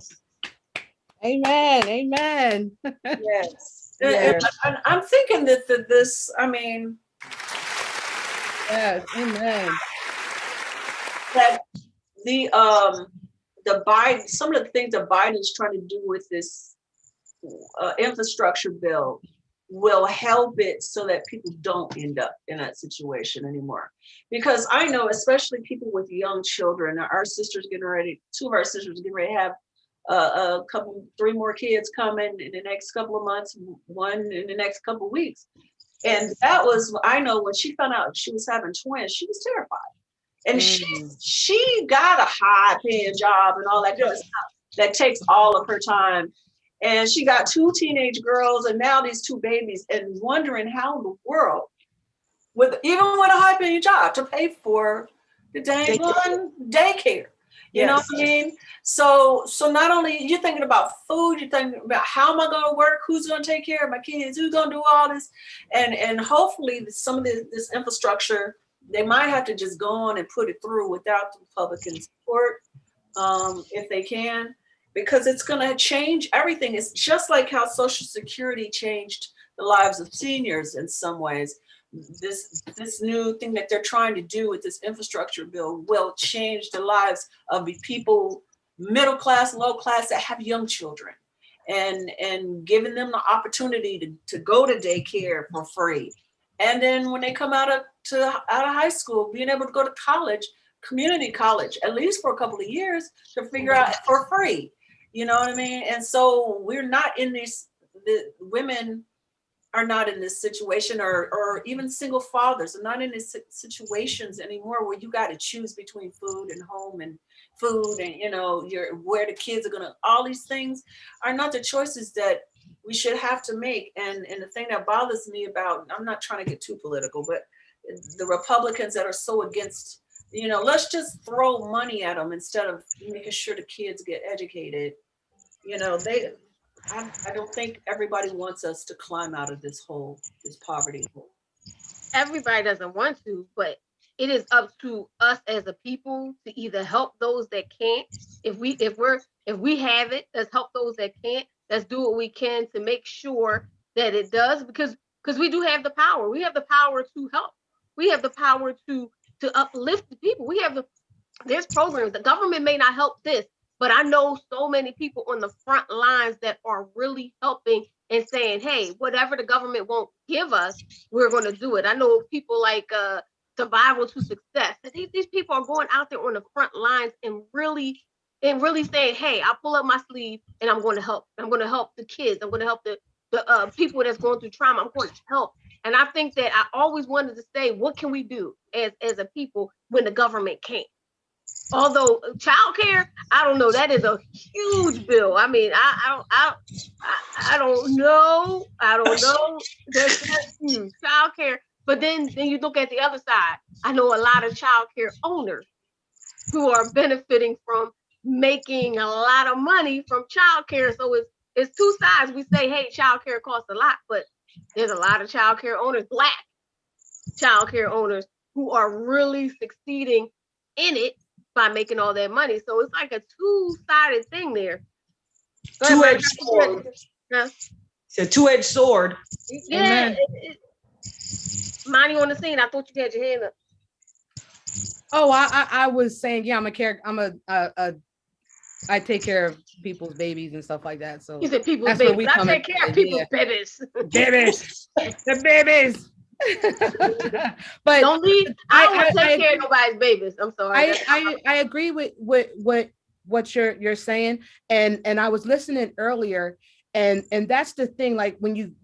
Amen. Yes. Yes. And I'm thinking that this, Yes, amen. that the Biden, some of the things that Biden's trying to do with this infrastructure bill will help it so that people don't end up in that situation anymore. Because I know, especially people with young children, our sisters getting ready, two of our sisters getting ready to have three more kids coming in the next couple of months, one in the next couple of weeks. And that was, I know when she found out she was having twins, she was terrified. And she got a high paying job and all that good stuff that takes all of her time. And she got two teenage girls and now these two babies, and wondering how in the world, even with a high paying job, to pay for the dang daycare. You know what I mean? So not only you're thinking about food, you're thinking about how am I going to work, who's going to take care of my kids, who's going to do all this, and hopefully some of this infrastructure, they might have to just go on and put it through without the Republican support, if they can, because it's going to change everything. It's just like how Social Security changed the lives of seniors in some ways. This new thing that they're trying to do with this infrastructure bill will change the lives of the people, middle class, low class, that have young children, and giving them the opportunity to go to daycare for free. And then when they come out of high school, being able to go to college, community college, at least for a couple of years, to figure out for free. You know what I mean? And so we're not in this, the women are not in this situation, or even single fathers are not in these situations anymore where you got to choose between food and home and food and, you know, where the kids are going to, all these things are not the choices that we should have to make. And the thing that bothers me about, I'm not trying to get too political, but the Republicans that are so against, you know, let's just throw money at them instead of making sure the kids get educated. You know, I don't think everybody wants us to climb out of this poverty hole. Everybody doesn't want to, but it is up to us as a people to either help those that can't. If we have it, let's help those that can't. Let's do what we can to make sure that it does, because we do have the power. We have the power to help. We have the power to uplift the people. There's programs. The government may not help this, but I know so many people on the front lines that are really helping and saying, hey, whatever the government won't give us, we're going to do it. I know people like Survival to Success. These people are going out there on the front lines and really saying, hey, I'll pull up my sleeve and I'm going to help. I'm going to help the kids. I'm going to help the people that's going through trauma. I'm going to help. And I think that I always wanted to say, what can we do as a people when the government can't? Although childcare, I don't know, that is a huge bill. I mean, I don't know. That's huge, childcare. But then you look at the other side. I know a lot of childcare owners who are benefiting from making a lot of money from childcare. So it's two sides. We say, hey, childcare costs a lot, but there's a lot of childcare owners, Black childcare owners, who are really succeeding in it by making all that money. So it's like a two-sided thing there. Two-edged sword. Yeah. It's a two-edged sword. Yeah. Money on the scene. I thought you had your hand up. Oh, I was saying, yeah, I take care of people's babies and stuff like that. So you said people's babies. I take care of people's babies. Babies. The babies. But don't leave. I don't want to take care of nobody's babies. I'm sorry. I agree with what you're saying, and I was listening earlier, and that's the thing. Like when you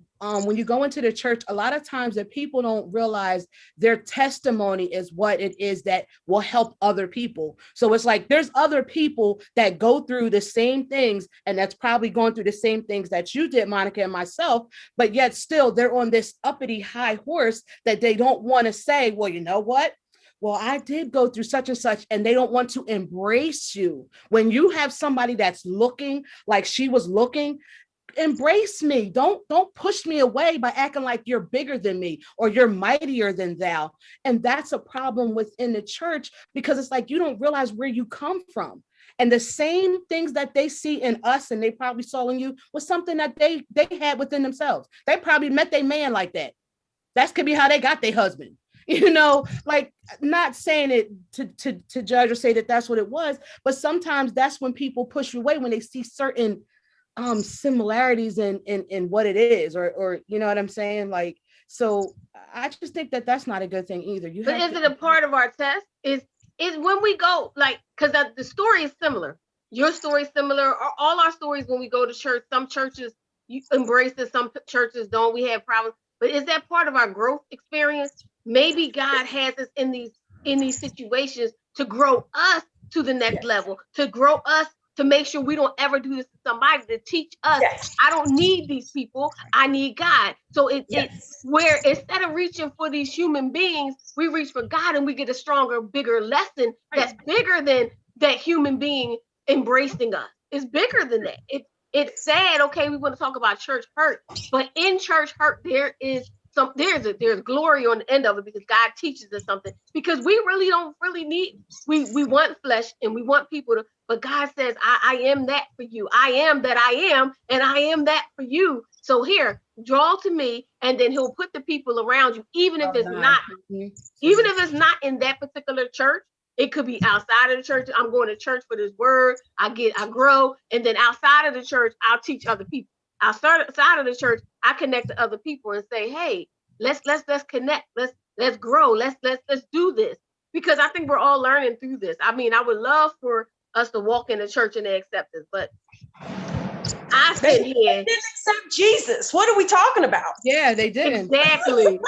go into the church, a lot of times that people don't realize their testimony is what it is that will help other people. So it's like there's other people that go through the same things, and that's probably going through the same things that you did, Monica, and myself, but yet still they're on this uppity high horse that they don't want to say, well, you know what? Well, I did go through such and such, and they don't want to embrace you. When you have somebody that's looking like she was looking, embrace me. Don't push me away by acting like you're bigger than me or you're mightier than thou. And that's a problem within the church, because it's like you don't realize where you come from. And the same things that they see in us and they probably saw in you was something that they had within themselves. They probably met their man like that. That could be how they got their husband. you know, like not saying it to judge or say that that's what it was, but sometimes that's when people push you away when they see certain similarities in what it is, or you know what I'm saying? Like, so I just think that that's not a good thing either. But is it a part of our test? Is when we go, like, because the story is similar. Your story is similar. All our stories when we go to church. Some churches you embrace it, some churches don't. We have problems. But is that part of our growth experience? Maybe God has us in these situations to grow us to the next level, to grow us, to make sure we don't ever do this to somebody, to teach us, I don't need these people, I need God. So it's where instead of reaching for these human beings, we reach for God and we get a stronger, bigger lesson that's bigger than that human being embracing us. It's bigger than that. It's sad, okay, we want to talk about church hurt, but in church hurt, there's glory on the end of it because God teaches us something, because we really don't need, we want flesh and we want people to, but God says, I am that for you. I am that I am, and I am that for you. So here, draw to me, and then he'll put the people around you, even if it's not in that particular church. It could be outside of the church. I'm going to church for this word. I grow. And then outside of the church, I'll teach other people. Outside of the church, I connect to other people and say, hey, let's connect. Let's grow. Let's do this. Because I think we're all learning through this. I mean, I would love for us to walk in the church and they accept us, but they didn't accept Jesus. What are we talking about? Yeah, they didn't. Exactly.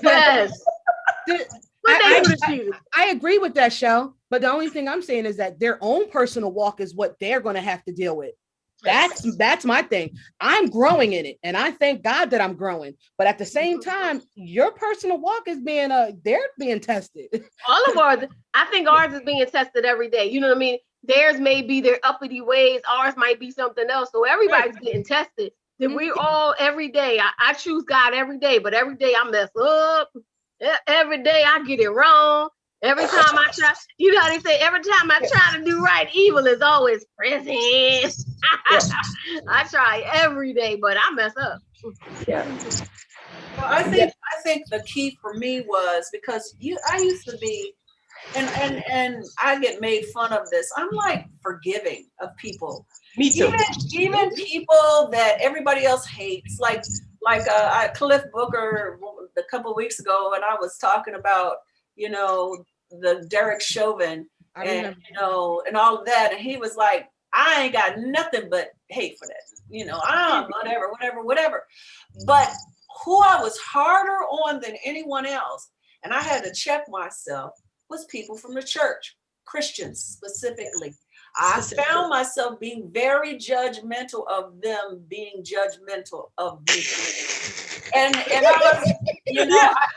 Yes. I agree with that, Shell. But the only thing I'm saying is that their own personal walk is what they're going to have to deal with. That's my thing. I'm growing in it, and I thank God that I'm growing. But at the same time, your personal walk is they're being tested. All of ours, I think ours is being tested every day. You know what I mean? Theirs may be their uppity ways. Ours might be something else. So everybody's getting tested. Then we all every day. I choose God every day, but every day I mess up. Every day I get it wrong. Every time I try, you know how they say, every time I try to do right, evil is always present. I try every day, but I mess up. Yeah. Well, I think the key for me was because I used to be, and I get made fun of this. I'm like forgiving of people. Me too. Even people that everybody else hates, like Cliff Booker a couple of weeks ago, and I was talking about, the Derek Chauvin and and all of that, and he was like, I ain't got nothing but hate for that, whatever. But who I was harder on than anyone else, and I had to check myself, was people from the church, Christians specifically. I found myself being very judgmental of them being judgmental of me. And I was,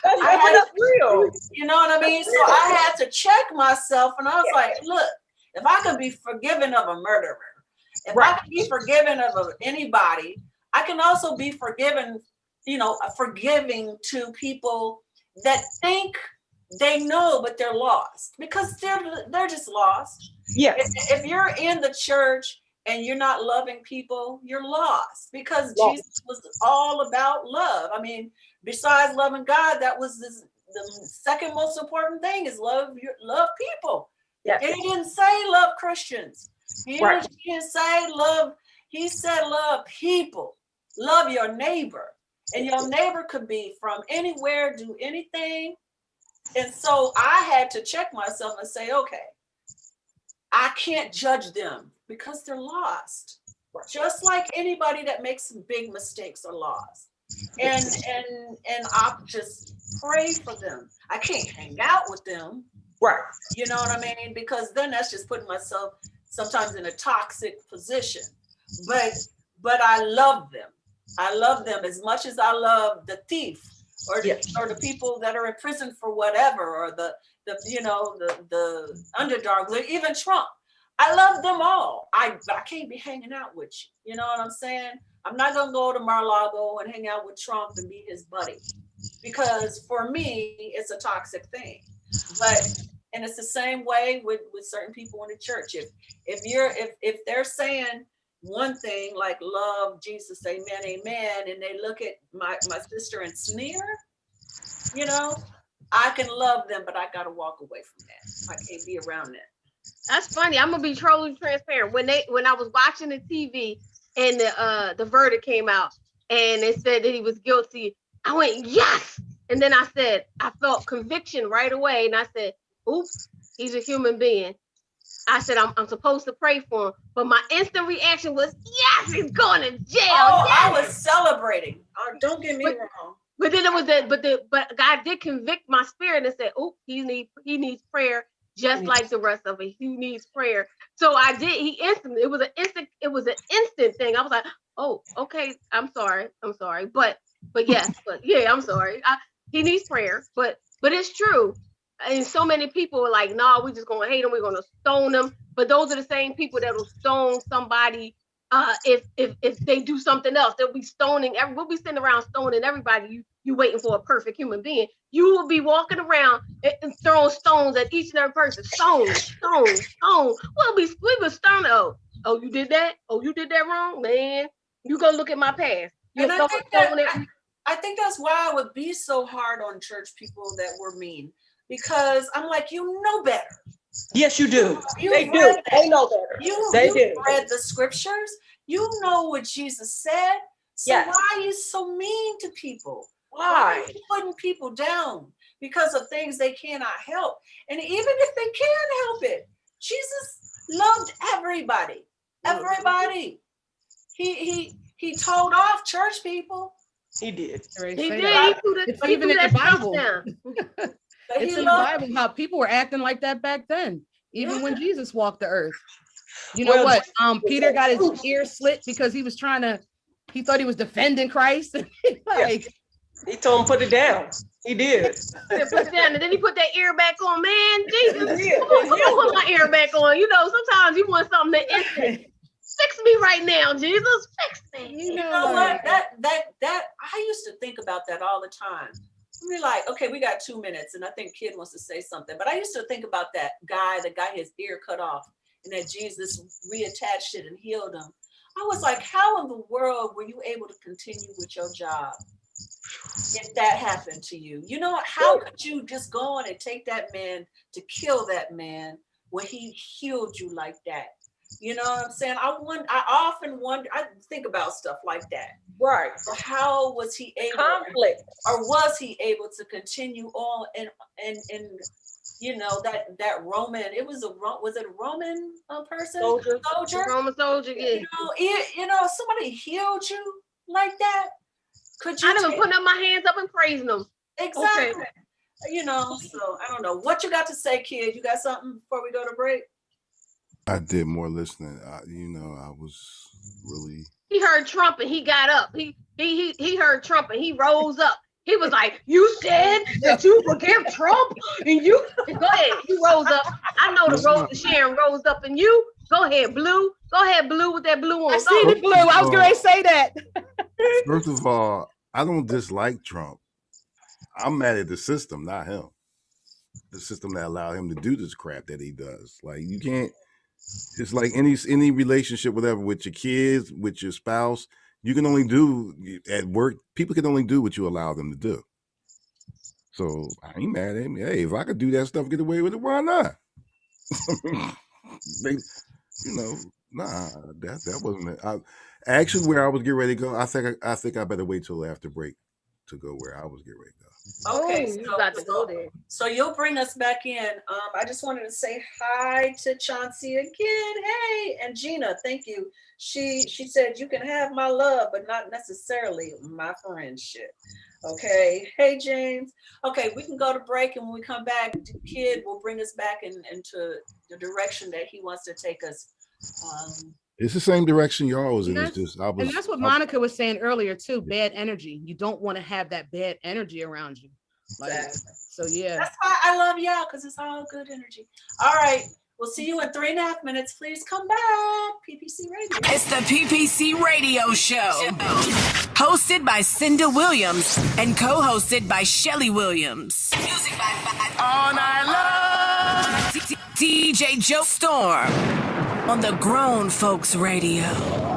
I had real. You know what I mean? So I had to check myself, and I was like, look, if I could be forgiven of a murderer, if I could be forgiven of anybody, I can also be forgiving to people that think they know, but they're lost because they're just lost. Yeah. If you're in the church and you're not loving people, you're lost because Jesus was all about love. I mean, besides loving God, that was the second most important thing is love people. Yeah. And he didn't say love Christians. He didn't say love. He said love people, love your neighbor. And your neighbor could be from anywhere, do anything. And so I had to check myself and say, okay, I can't judge them because they're lost. Just like anybody that makes some big mistakes are lost. And I just pray for them. I can't hang out with them. Right. You know what I mean? Because then that's just putting myself sometimes in a toxic position. But I love them. I love them as much as I love the thief or the people that are in prison for whatever, or the underdogs, or even Trump. I love them all. I can't be hanging out with you. You know what I'm saying? I'm not gonna go to Mar-a-Lago and hang out with Trump and be his buddy, because for me it's a toxic thing. And it's the same way with certain people in the church. If they're saying one thing like love Jesus, amen, amen, and they look at my sister and sneer, I can love them, but I gotta walk away from that. I can't be around that. That's funny. I'm gonna be totally transparent. When I was watching the TV and the verdict came out and it said that he was guilty, I went, yes. And then I said, I felt conviction right away. And I said, oops, he's a human being. I said, I'm supposed to pray for him. But my instant reaction was, yes, he's going to jail. Oh, yes. I was celebrating. Don't get me wrong. But then it was but God did convict my spirit and said, oh, he needs prayer just like the rest of it. He needs prayer. So I did. It was an instant thing. I was like, oh, okay, I'm sorry. But yes, I'm sorry. He needs prayer. But it's true. And so many people are like, no, we're just gonna hate him, we're gonna stone him. But those are the same people that will stone somebody if they do something else. They'll be stoning. We'll be sitting around stoning everybody. You waiting for a perfect human being. You will be walking around and throwing stones at each and every person. Stone. We were stoning. Oh, you did that? Oh, you did that wrong, man. You go look at my past. I think that's why I would be so hard on church people that were mean, because I'm like, you know better. Yes, you do. They do. They know better. You do. Read the scriptures. You know what Jesus said. So why are you so mean to people? Why are you putting people down because of things they cannot help? And even if they can help it, Jesus loved everybody. Everybody. He told off church people. He did. He did. It's even in the Bible. It's in the Bible how people were acting like that back then, even when Jesus walked the earth. You know what? Peter got his ear slit because he thought he was defending Christ. He told him put it down. He did. Put it down, and then he put that ear back on. Man, Jesus, come on, put my ear back on. You know, sometimes you want something to instant. Fix me right now, Jesus. Fix me. You know what? That I used to think about that all the time. We're like, okay, we got 2 minutes, and I think Kid wants to say something. But I used to think about that guy that got his ear cut off, and that Jesus reattached it and healed him. I was like, how in the world were you able to continue with your job if that happened to you? You know, how could you just go on and take that man to kill that man when he healed you like that? You know what I'm saying? I often wonder, I think about stuff like that. Right. So how was he able, or was he able to continue on and you know, that Roman, was it a Roman person? Soldier. Roman soldier, yeah. You know, somebody healed you like that. Could you? I never put up my hands up and praising them. Exactly. Okay. You know, so I don't know. What you got to say, Kid? You got something before we go to break? I did more listening. I was really. He heard Trump and he got up. He heard Trump and he rose up. He was like, "You said that you forgive Trump, and you go ahead." You rose up. I know the Rose of Sharon rose up, and you go ahead, Blue. Go ahead, Blue, with that blue on. I see the blue. I was going to say that. First of all, I don't dislike Trump. I'm mad at the system, not him. The system that allowed him to do this crap that he does. Like, you can't. It's like any relationship, whatever, with your kids, with your spouse, you can only do at work. People can only do what you allow them to do. So I ain't mad at him. Hey, if I could do that stuff, get away with it, why not? That wasn't it. Actually, where I was getting ready to go, I think I better wait till after break to go where I was getting ready to go. Okay, you got to go there. So you'll bring us back in. I just wanted to say hi to Chauncey again. Hey, and Gina, thank you. She said you can have my love, but not necessarily my friendship. Okay. Hey, James. Okay, we can go to break, and when we come back, the Kid will bring us back into the direction that he wants to take us. It's the same direction y'all was in. And that's what Monica was saying earlier too. Bad energy. You don't want to have that bad energy around you. So yeah. That's why I love y'all, because it's all good energy. All right. We'll see you in 3.5 minutes. Please come back. PPC Radio. It's the PPC Radio Show. Hosted by Cinda Williams and co-hosted by Shelly Williams. Music by All Night Long. DJ Joe Storm on the Grown Folks Radio. Grown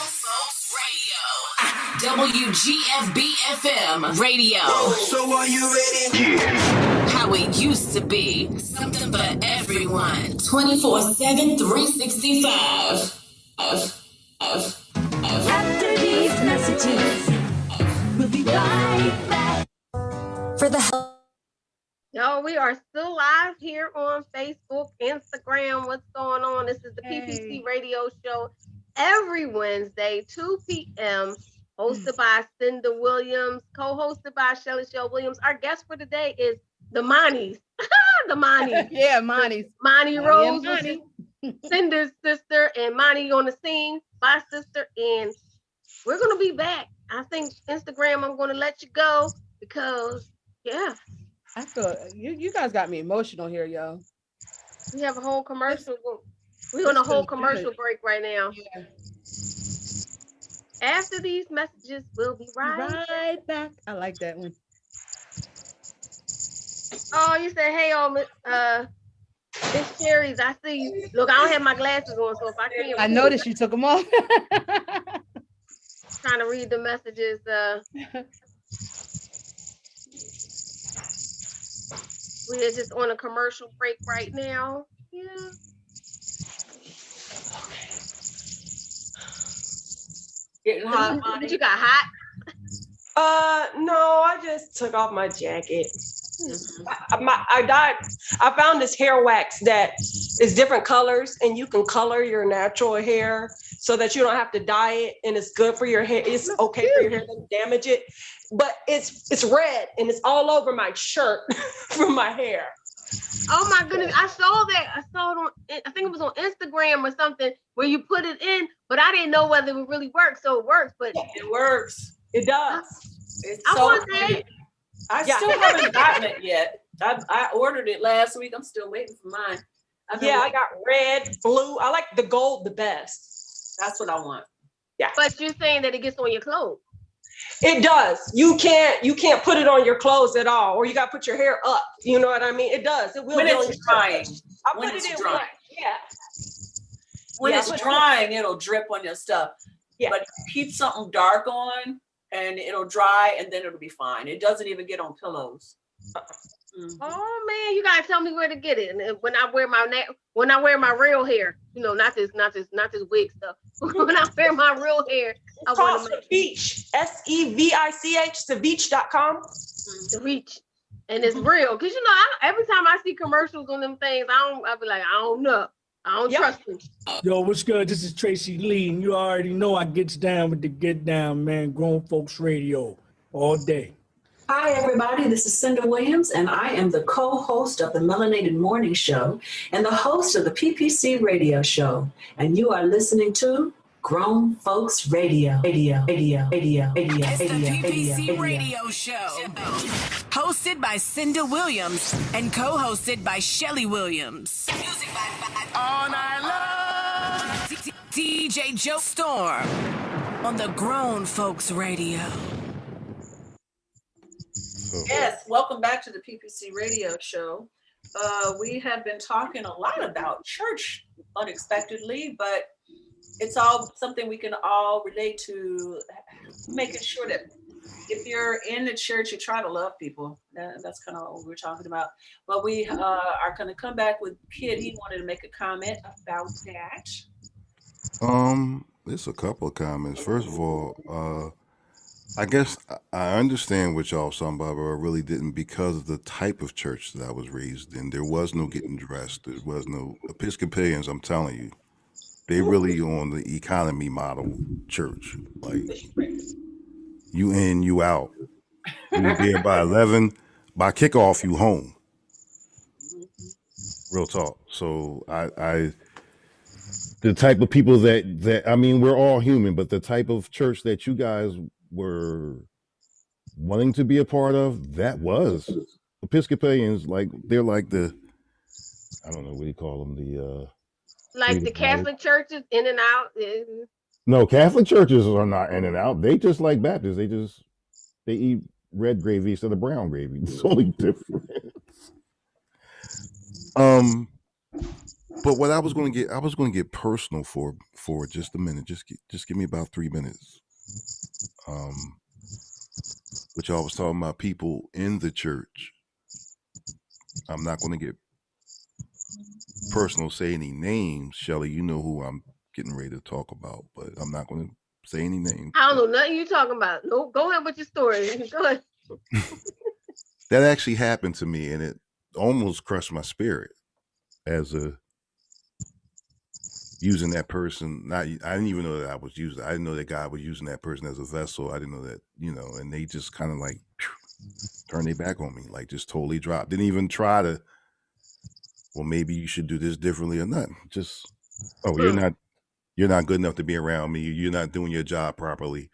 Folks Radio. WGFB-FM radio. So are you ready? Yeah. How it used to be. Something for everyone. 24/7, 365. After these messages, we'll be right back. For the Yo, we are still live here on Facebook, Instagram. What's going on? This is the PPC Radio Show every Wednesday, 2 p.m., hosted by Cinda Williams, co-hosted by Shelly Shell Williams. Our guest for today is the Monis. The Monis. Yeah, Monis. Monty Rose, Monty. Cinda's sister, and Monty on the scene, my sister. And we're going to be back. I think Instagram, I'm going to let you go because, yeah. I feel you guys got me emotional here, yo. We have a whole commercial. We're on a whole commercial break right now. Yeah. After these messages, we'll be right back. I like that one. Oh, you said, hey, Miss Sherry's, I see you. Look, I don't have my glasses on, so if I can't. I noticed you took them off. Trying to read the messages. We are just on a commercial break right now. Yeah. Getting hot, Monty. You got hot? No, I just took off my jacket. I found this hair wax that is different colors, and you can color your natural hair so that you don't have to dye it, and it's good for your hair. It's okay for your hair, doesn't damage it. But it's red and it's all over my shirt from my hair. Oh my goodness, I saw that. I saw it on, I think it was on Instagram or something where you put it in, but I didn't know whether it would really work. So it works, but it works. It does. It's I so want that. pretty. I still haven't gotten it yet. I ordered it last week. I'm still waiting for mine. I got red, blue. I like the gold the best. That's what I want. Yeah. But you're saying that it gets on your clothes. It does. You can't put it on your clothes at all, or you got to put your hair up. You know what I mean? It does. It will. When get on it's your drying. I When put it's it in drying. wet. Yeah. When it's drying, it'll drip on your stuff. Yeah. But keep something dark on, and it'll dry, and then it'll be fine. It doesn't even get on pillows. Mm-hmm. Oh man, you gotta tell me where to get it. And when I wear my real hair, not this wig stuff. When I wear my real hair, it's called Sevich. SEVICH. Sevich.com. Sevich, and it's real because every time I see commercials on them things, I'll be like, I don't know, I don't trust them. Yo, what's good? This is Tracy Lee, and you already know I gets down with the Get Down, man. Grown Folks Radio all day. Hi, everybody. This is Cinda Williams, and I am the co-host of the Melanated Morning Show and the host of the PPC Radio Show. And you are listening to Grown Folks Radio. It's the PPC Radio Show, hosted by Cinda Williams and co-hosted by Shelly Williams. Music by All Night Long. DJ Joe Storm on the Grown Folks Radio. Yes, welcome back to the PPC Radio Show. We have been talking a lot about church unexpectedly, but it's all something we can all relate to, making sure that if you're in the church, you try to love people. That's kind of what we're talking about. But we are going to come back with Kid. He wanted to make a comment about that. There's a couple of comments. First of all, I guess I understand what y'all talking about, but I really didn't, because of the type of church that I was raised in. There was no getting dressed. There was no Episcopalians. I'm telling you, they really on the economy model church. Like, you in, you out. You there by 11. By kickoff, you home. Real talk. So the type of people that I mean, we're all human, but the type of church that you guys were wanting to be a part of, that was Episcopalians. Like, they're like the, I don't know, what do you call them? Like the Catholic churches, in and out. No, Catholic churches are not in and out. They just like Baptists. They eat red gravy instead of brown gravy. It's the only difference. But what I was going to get personal for just a minute. Just give me about 3 minutes. Which I was talking about people in the church. I'm not going to get personal, say any names. Shelly, you know who I'm getting ready to talk about, but I'm not going to say any names. I don't know nothing you talking about. No, go ahead with your story. Go ahead. That actually happened to me, and it almost crushed my spirit as a using that person. I didn't even know that I was using. I didn't know that God was using that person as a vessel. I didn't know that, and they just kind of like turned their back on me, like just totally dropped. Didn't even try to, well, maybe you should do this differently or not. Just, oh, you're not good enough to be around me. You're not doing your job properly.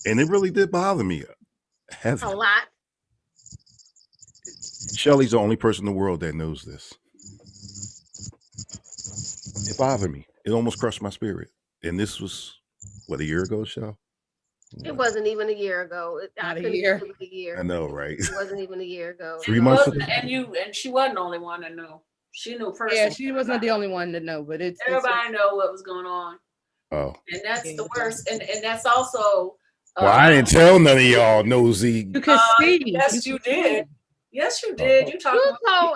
And it really did bother me. A lot. Shelly's the only person in the world that knows this. It bothered me. It almost crushed my spirit. And this was, what, a year ago, Shell? It wasn't even a year ago. Not a year. I know, right? It wasn't even a year ago. 3 months ago. And she wasn't the only one to know. She knew personally. Yeah, she wasn't the only one to know, but everybody know what was going on. Oh. And that's the worst. And that's also well, I didn't tell none of y'all, nosy. You could see. Yes, you did. Yes, you did. You told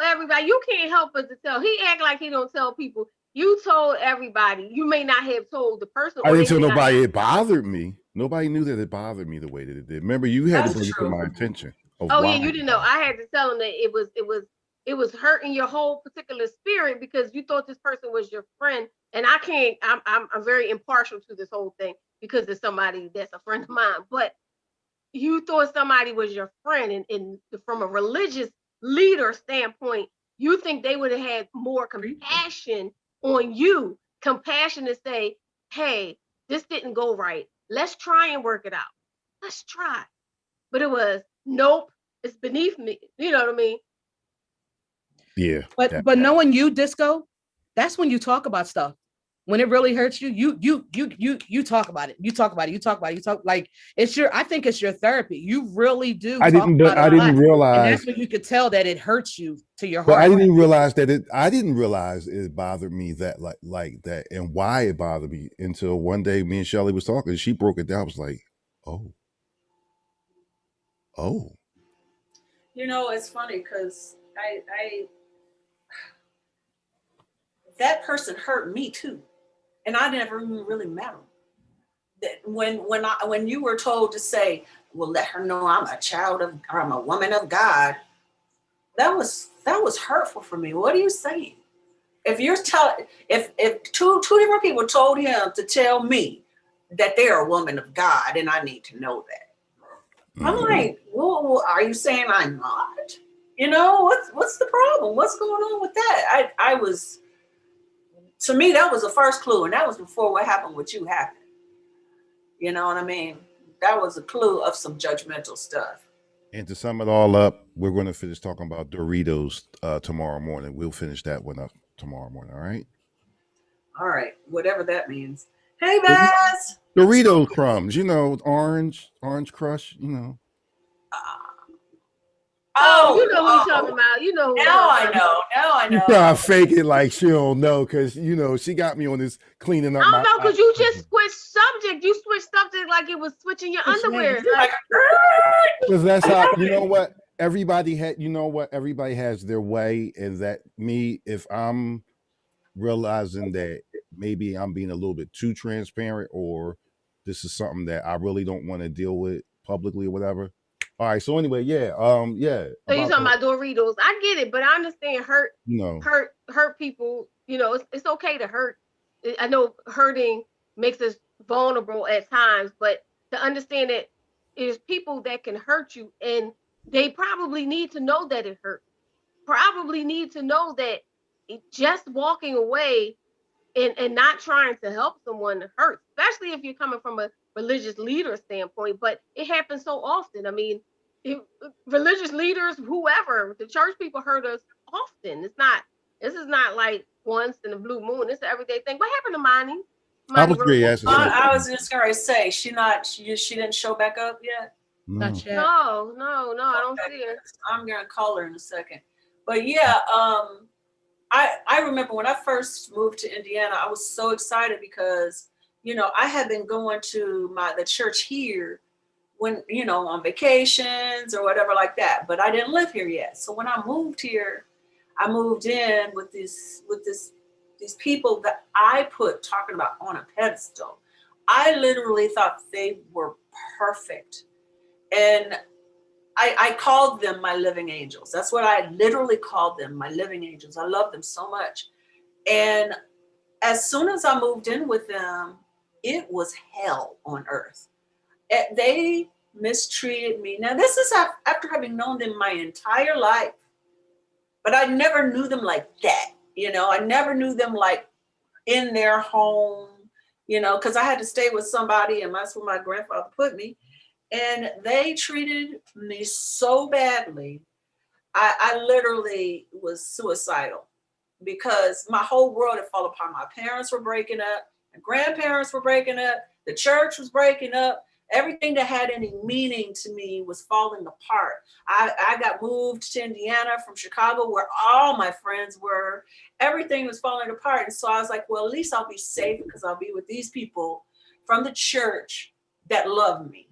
everybody. You can't help but to tell. He act like he don't tell people. You told everybody. You may not have told the person. I didn't tell nobody it bothered me. Nobody knew that it bothered me the way that it did. Remember, you had to bring it to my attention. Yeah, you didn't know. I had to tell him that it was hurting your whole particular spirit because you thought this person was your friend. And I can't. I'm very impartial to this whole thing because it's somebody that's a friend of mine. But you thought somebody was your friend, and from a religious leader standpoint, you think they would have had more compassion on you, compassion to say, hey, this didn't go right. Let's try and work it out. Let's try. But it was, nope, it's beneath me. You know what I mean? Yeah. But knowing you, Disco, that's when you talk about stuff. When it really hurts you, you talk about it. You talk about it. You talk about it. You talk like it's your. I think it's your therapy. You really do. I didn't realize. And that's when you could tell that it hurts you to your but heart. I didn't realize that it. I didn't realize it bothered me that like that, and why it bothered me until one day me and Shelly was talking. She broke it down. I was like, oh. You know, it's funny because I that person hurt me too. And I never even really met him. When you were told to say, well, let her know I'm a woman of God, that was hurtful for me. What are you saying? If two different people told him to tell me that they're a woman of God, and I need to know that. I'm like, well, are you saying I'm not? You know, what's the problem? What's going on with that? To me, that was the first clue, and that was before what happened with you happened. You know what I mean? That was a clue of some judgmental stuff. And to sum it all up, we're going to finish talking about Doritos tomorrow morning. We'll finish that one up tomorrow morning, all right? All right, whatever that means. Hey, Baz! Dorito crumbs, orange crush, Oh, you know what you're talking about. You know. Now I know. You try to fake it like she don't know because, she got me on this cleaning up. I don't know because you just switched subject. You switched subject like it was switching your underwear. Because that's how, what? Everybody has their way. And that if I'm realizing that maybe I'm being a little bit too transparent or this is something that I really don't want to deal with publicly or whatever. All right. So anyway, yeah. So you're talking about Doritos. I get it, but I understand hurt people. It's okay to hurt. I know hurting makes us vulnerable at times, but to understand that there's people that can hurt you and they probably need to know that it hurts. Probably need to know that just walking away and not trying to help someone hurts, especially if you're coming from a religious leader standpoint, but it happens so often. I mean, religious leaders, whoever, the church people hurt us often. This is not like once in a blue moon. It's an everyday thing. What happened to Monty? I was just going to say, she didn't show back up yet? Not yet. No, I don't see her. I'm going to call her in a second. But yeah, I remember when I first moved to Indiana, I was so excited because, you know, I had been going to the church here when, you know, on vacations or whatever like that, but I didn't live here yet. So when I moved here, I moved in with these people that I put talking about on a pedestal. I literally thought they were perfect. And I called them my living angels. That's what I literally called them, my living angels. I love them so much. And as soon as I moved in with them, it was hell on earth. They mistreated me. Now, this is after having known them my entire life, but I never knew them like that. You know, I never knew them like in their home, you know, because I had to stay with somebody, and that's where my grandfather put me. And they treated me so badly. I literally was suicidal because my whole world had fallen apart. My parents were breaking up, my grandparents were breaking up, the church was breaking up. Everything that had any meaning to me was falling apart. I got moved to Indiana from Chicago, where all my friends were. Everything was falling apart. And so I was like, well, at least I'll be safe because I'll be with these people from the church that love me.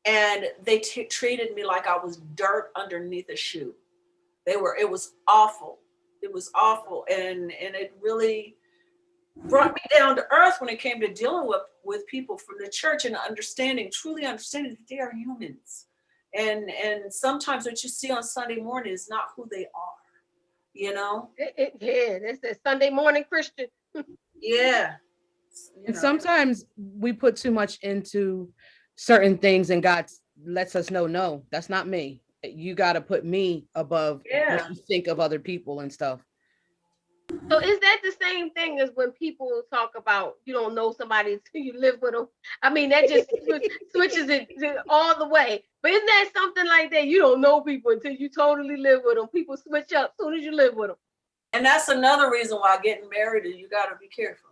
And they treated me like I was dirt underneath a shoe. It was awful. It was awful. And it really brought me down to earth when it came to dealing with people from the church and truly understanding that they are humans. And sometimes what you see on Sunday morning is not who they are, you know? Yeah, that's a Sunday morning Christian. Yeah. And sometimes we put too much into certain things and God lets us know, no, that's not me. You got to put me above what you think of other people and stuff. So is that the same thing as when people talk about you don't know somebody until you live with them? I mean, that just switches it all the way. But isn't that something like that? You don't know people until you totally live with them. People switch up as soon as you live with them. And that's another reason why getting married is you got to be careful,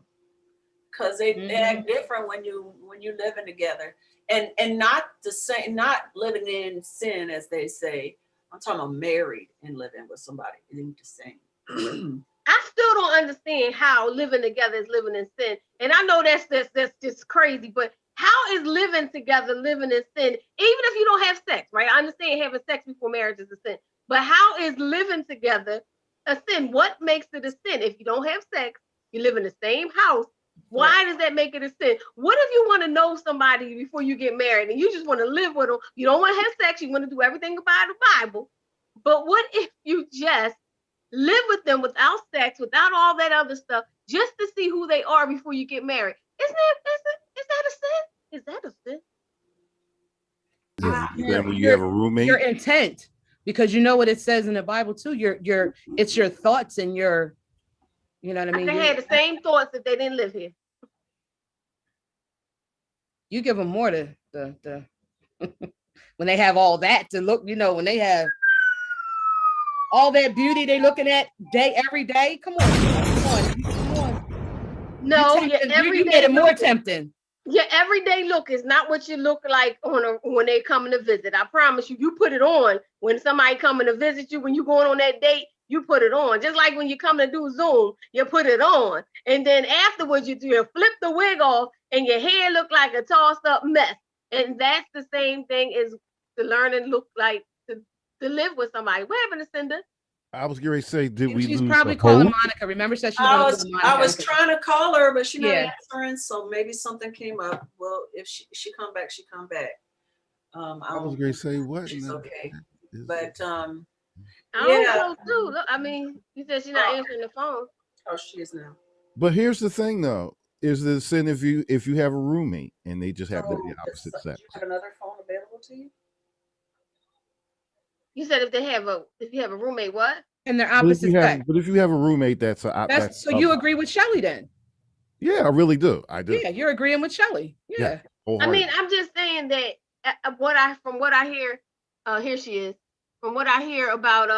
because they act different when you're living together. And not the same, not living in sin, as they say. I'm talking about married and living with somebody. It ain't the same. I still don't understand how living together is living in sin. And I know that's just crazy, but how is living together living in sin, even if you don't have sex, right? I understand having sex before marriage is a sin, but how is living together a sin? What makes it a sin? If you don't have sex, you live in the same house, why does that make it a sin? What if you want to know somebody before you get married and you just want to live with them? You don't want to have sex. You want to do everything by the Bible. But what if you just live with them without sex, without all that other stuff, just to see who they are before you get married? Is that a sin? Is that a sin? When you have a roommate, your intent, because you know what it says in the Bible too. It's your thoughts and your, you know what I mean. They had the same thoughts if they didn't live here. You give them more to the when they have all that to look, you know, when they have all that beauty they looking at every day. Come on. No, you made it more tempting. Your everyday look is not what you look like when they coming to visit. I promise you, you put it on when somebody coming to visit you, when you going on that date, you put it on. Just like when you come to do Zoom, you put it on. And then afterwards you flip the wig off and your hair look like a tossed up mess. And that's the same thing as to learn and look like to live with somebody. What happened to Cinda? I was going to say, She's probably calling Monica. Remember, said she was I was trying to call her, but she's not answering. So maybe something came up. Well, if she come back, she come back. I was going to say what? She's okay, but I don't know too. Look, I mean, you said she's not answering the phone. Oh, she is now. But here's the thing, though: is the sin if you have a roommate and they just have to be opposite sex? You have another phone available to you? You said if you have a roommate, what? And they're opposite sex. But if you have a roommate that's so you agree with Shelly then? Yeah, I really do. I do. Yeah, you're agreeing with Shelly. Yeah. I mean, I'm just saying that from what I hear, here she is. From what I hear about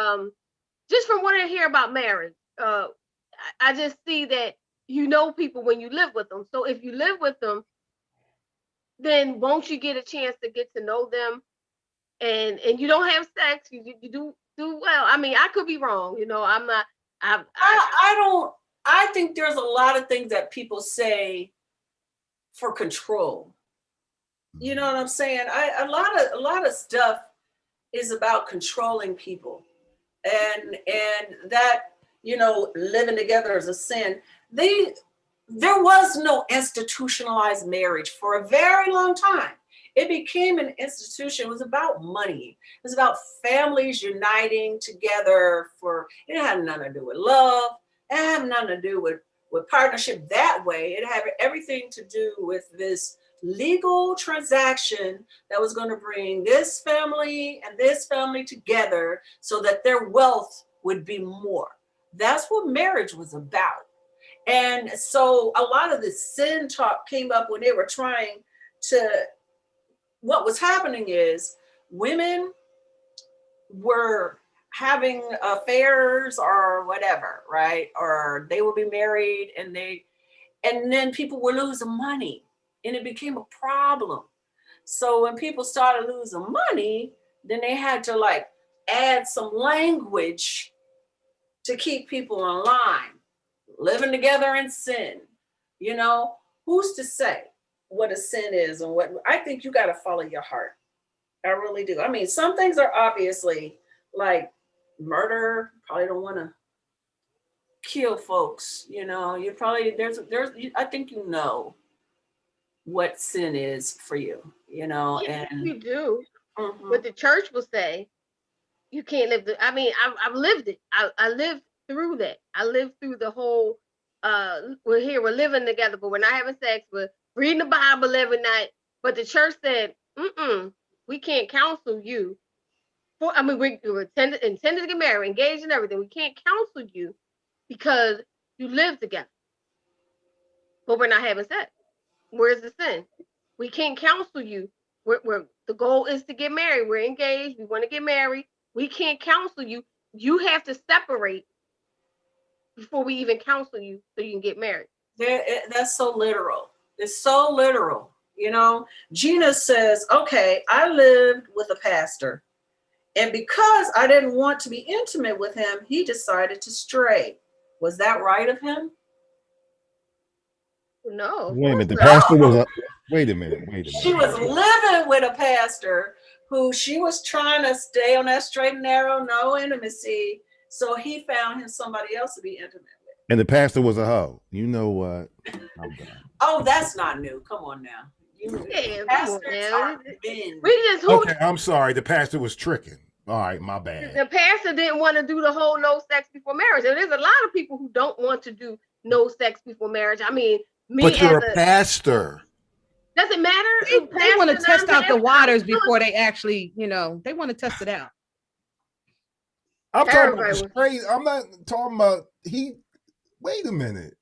just from what I hear about marriage, I just see that you know people when you live with them. So if you live with them, then won't you get a chance to get to know them? And you don't have sex, you do well. I mean, I could be wrong, you know. I'm not I think there's a lot of things that people say for control. You know what I'm saying? A lot of stuff is about controlling people, and that, you know, living together is a sin. There was no institutionalized marriage for a very long time. It became an institution. It was about money. It was about families uniting together it had nothing to do with love. It had nothing to do with partnership that way. It had everything to do with this legal transaction that was going to bring this family and this family together so that their wealth would be more. That's what marriage was about. And so a lot of the sin talk came up when they were trying to, what was happening is women were having affairs or whatever, right? Or they would be married and then people were losing money and it became a problem. So when people started losing money, then they had to like add some language to keep people in line. Living together in sin, you know, who's to say what a sin is and what? I think you got to follow your heart. I really do. I mean, some things are obviously like murder. Probably don't want to kill folks. You know, you probably I think you know what sin is for you. You know, and you do. But the church will say you can't live. I've lived it. I lived through that. I lived through the whole we're living together, but we're not having sex, we're reading the Bible every night. But the church said, we can't counsel you. We were intended to get married, engaged and everything. We can't counsel you because you live together. But we're not having sex. Where's the sin? We can't counsel you. The goal is to get married. We're engaged. We want to get married. We can't counsel you. You have to separate before we even counsel you so you can get married. That's so literal. It's so literal. You know, Gina says, okay, I lived with a pastor, and because I didn't want to be intimate with him, he decided to stray. Was that right of him? No. Wait a minute. The pastor was wait a minute. She was living with a pastor who she was trying to stay on that straight and narrow, no intimacy. So he found him somebody else to be intimate with. And the pastor was a hoe. You know what? I'm done. Oh, that's not new. Come on now. Okay, I'm sorry. The pastor was tricking. All right, my bad. The pastor didn't want to do the whole no sex before marriage. And there's a lot of people who don't want to do no sex before marriage. I mean, but you're a pastor. Doesn't matter. They want to test out the waters before they actually, they want to test it out. I'm talking about straight. I'm not talking about wait a minute.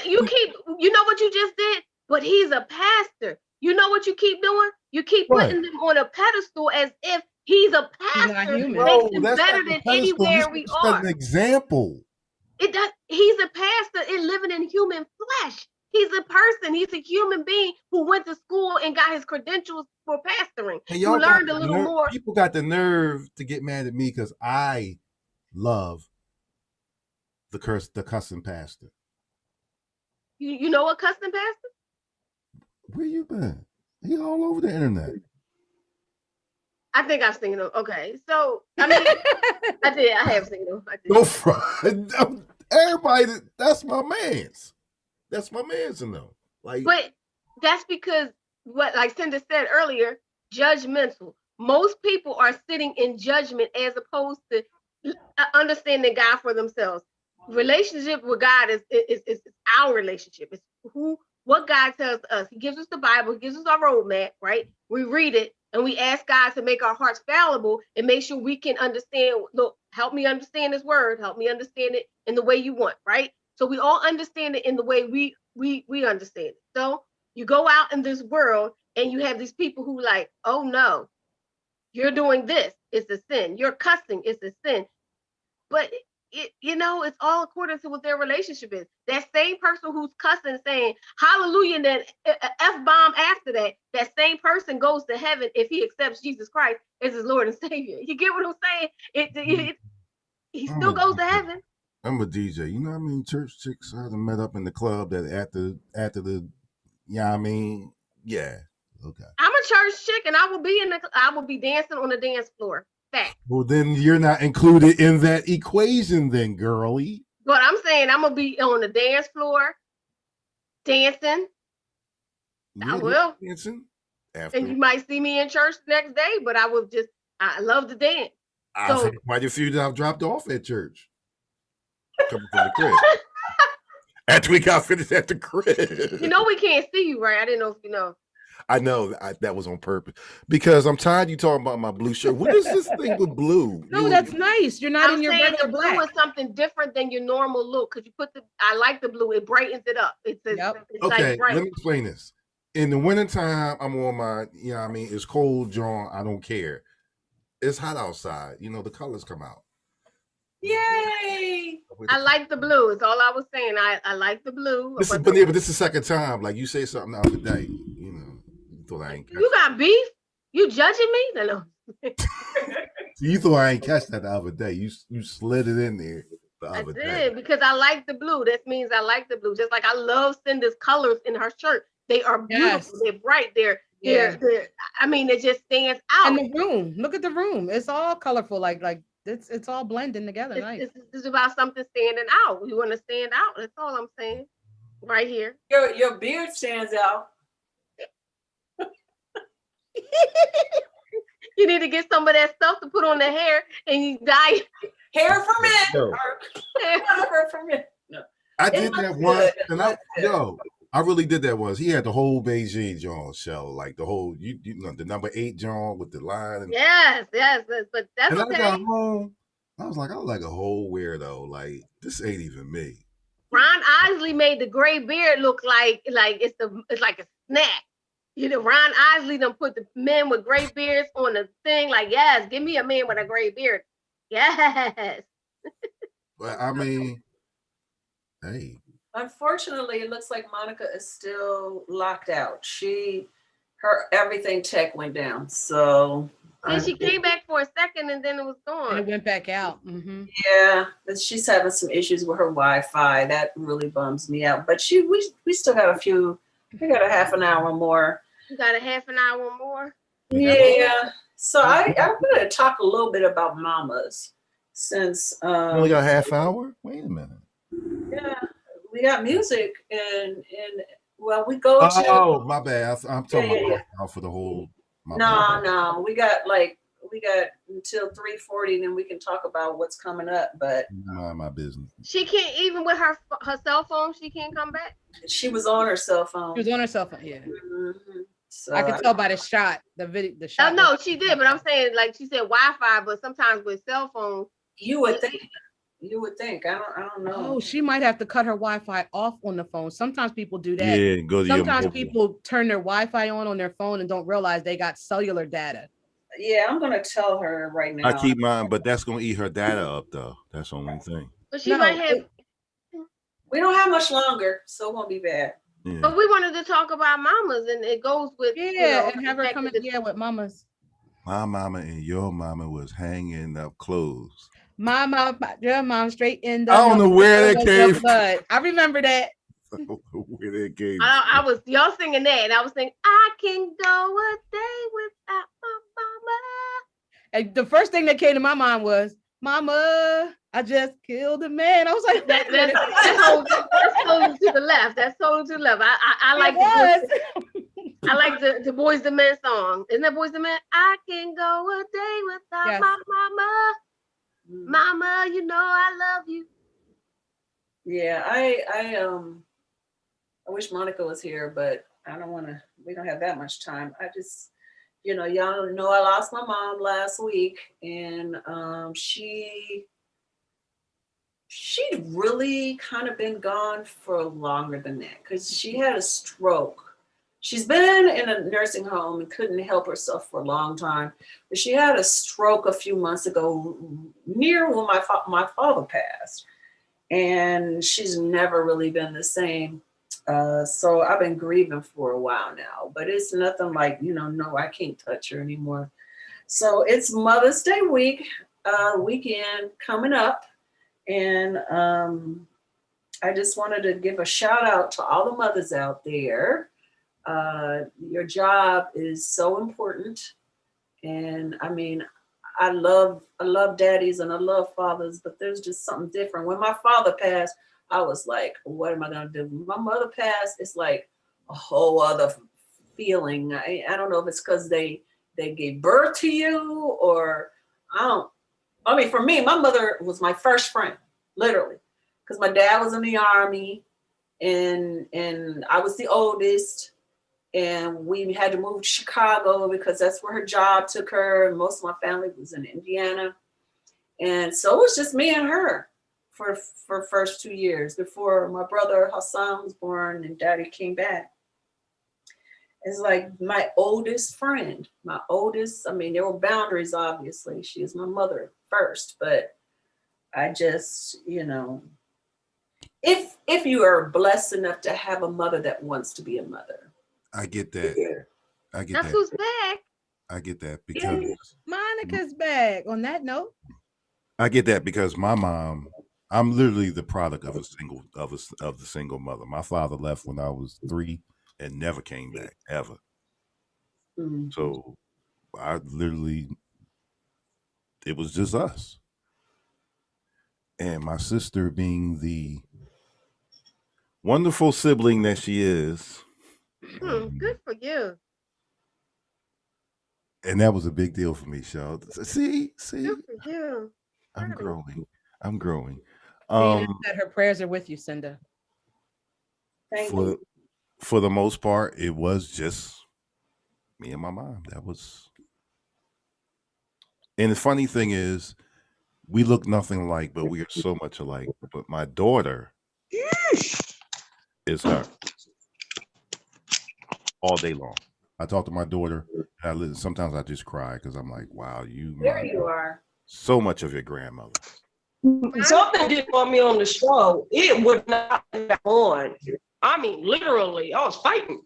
You know what you just did? But he's a pastor. You know what you keep doing? You keep putting him on a pedestal as if he's a pastor. Makes him better than anywhere we are. That's an example. It does. He's a pastor and living in human flesh. He's a person. He's a human being who went to school and got his credentials for pastoring. Who learned a little more. People got the nerve to get mad at me because I love the cussing pastor. You know a cussing pastor? Where you been? He all over the internet. I think I've seen him. Okay, so I mean, I have seen him. No front. Everybody, that's my man's. That's my man's in them. But that's because like Cinda said earlier, judgmental. Most people are sitting in judgment as opposed to understanding God for themselves. Relationship with God is our relationship. It's what God tells us. He gives us the Bible. He gives us our roadmap, right? We read it and we ask God to make our hearts fallible and make sure we can understand. Look, help me understand this word. Help me understand it in the way you want, right? So we all understand it in the way we understand it. So you go out in this world and you have these people who like, oh no, you're doing this. It's a sin. You're cussing. It's a sin. But it's all according to what their relationship is. That same person who's cussing, saying hallelujah, and then F-bomb after that same person goes to heaven if he accepts Jesus Christ as his Lord and Savior. You get what I'm saying? he still goes to heaven. I'm a DJ. You know what I mean? Church chicks I done met up in the club that after the I mean? Yeah. Okay. I'm a church chick and I will be dancing on the dance floor. Fact. Well, then you're not included in that equation then, girly. But I'm saying I'm gonna be on the dance floor dancing. Yeah, I will. Dancing after. And you might see me in church the next day, but I love to dance. I've had quite a few that I've dropped off at church. Coming from the crib. After we got finished at the crib. You know we can't see you, right? I didn't know if you know. I know that was on purpose because I'm tired of you talking about my blue shirt. What is this thing with blue? No, that's nice. You're not in your regular the black. blue is something different than your normal look because you put I like the blue. It brightens it up. It's okay. like bright. Let me explain this. In the wintertime, I'm on my, you know what I mean? It's cold, John. I don't care. It's hot outside. You know, the colors come out. Yay! I like the blue. It's all I was saying. I like the blue. This is the second time. Like you say something the other day. You know, you thought I ain't catch you got beef? You judging me? No. You thought I ain't catch that the other day. You slid it in there the other day. I did because I like the blue. That means I like the blue. Just like I love Cinda's colors in her shirt. They are beautiful. Yes. They're bright. They're I mean, it just stands out. And the room. Look at the room. It's all colorful. Like it's all blending together. Nice. It's about something standing out. We want to stand out. That's all I'm saying. Right here. Your beard stands out. You need to get some of that stuff to put on the hair and you dye hair for men. Hair for men. No. I did that once, and I really did that once. He had the whole Beijing John shell, like the whole you know the number 8 John with the line. And, yes, but that's and okay. I got home. I was like, I was like a whole weirdo. Like this ain't even me. Ron Isley made the gray beard look like it's like a snack. You know, Ron Isley done put the men with gray beards on the thing. Like, yes, give me a man with a gray beard. Yes. But I mean, hey. Unfortunately, it looks like Monica is still locked out. Her everything tech went down. So and she came back for a second and then it was gone. And it went back out. Mm-hmm. Yeah, but she's having some issues with her Wi-Fi. That really bums me out. But we still got we got a half an hour more. You got a half an hour more? Yeah. So I'm going to talk a little bit about mamas since only got a half hour. Wait a minute. Yeah, we got music and well, we go to. Oh, my bad. I'm talking about for the whole. No, we got until 3:40, then we can talk about what's coming up. But mind my business. She can't even with her cell phone. She can't come back. She was on her cell phone. She was on her cell phone. Yeah. Mm-hmm. So I could tell by the shot, the shot. Oh no, she did, but I'm saying like she said Wi-Fi, but sometimes with cell phone, you would think. I don't know. Oh, she might have to cut her Wi-Fi off on the phone. Sometimes people do that. Yeah, go to sometimes people turn their Wi-Fi on their phone and don't realize they got cellular data. Yeah, I'm gonna tell her right now. I keep mine, but that's gonna eat her data up though. That's the only thing. But she might have. We don't have much longer, so it won't be bad. Yeah. But we wanted to talk about mamas, and it goes with and have her come in with mamas. My mama and your mama was hanging up clothes. Your mom straight in the. I don't know where that came from. I remember that. I don't know where that came from. I was y'all singing that, and I was saying I can go a day without my mama. And the first thing that came to my mind was, "Mama, I just killed a man." I was like, that's totally to the left. That's totally to the left. I like I like the Boys II Men song. Isn't that Boys II Men? I can go a day without my mama. Mama, you know I love you. Yeah, I wish Monica was here, but we don't have that much time. I just, y'all know I lost my mom last week, and she'd really kind of been gone for longer than that because she had a stroke. She's been in a nursing home and couldn't help herself for a long time, but she had a stroke a few months ago near when my father passed, and she's never really been the same. So I've been grieving for a while now, but it's nothing like, no, I can't touch her anymore. So it's Mother's Day week. weekend coming up, and I just wanted to give a shout out to all the mothers out there. Your job is so important, and I mean, I love daddies and I love fathers, but there's just something different. When my father passed, I was like, what am I gonna do? When my mother passed, it's like a whole other feeling. I don't know if it's because they gave birth to you, or I mean, for me, my mother was my first friend, literally, because my dad was in the Army, and I was the oldest, and we had to move to Chicago because that's where her job took her, and most of my family was in Indiana, and so it was just me and her for first 2 years before my brother Hassan was born and daddy came back. It's like my oldest friend, I mean, there were boundaries, obviously. She is my mother first, but I just, if you are blessed enough to have a mother that wants to be a mother. I get that. I get That's that. who's back. I get that because Monica's back. On that note, I get that because my mom, I'm literally the product of the single mother. My father left when I was 3 and never came back ever. So I literally, it was just us. And my sister, being the wonderful sibling that she is. Good for you. And that was a big deal for me, Shell. See, Good for you. I'm growing. that her prayers are with you, Cinda. Thank you. For the most part, it was just me and my mom. That was. And the funny thing is, we look nothing alike, but we are so much alike. But my daughter is her all day long. I talk to my daughter. Sometimes I just cry because I'm like, wow, there you are. So much of your grandmother. Something didn't want me on the show. It would not be on. I mean, literally, I was fighting.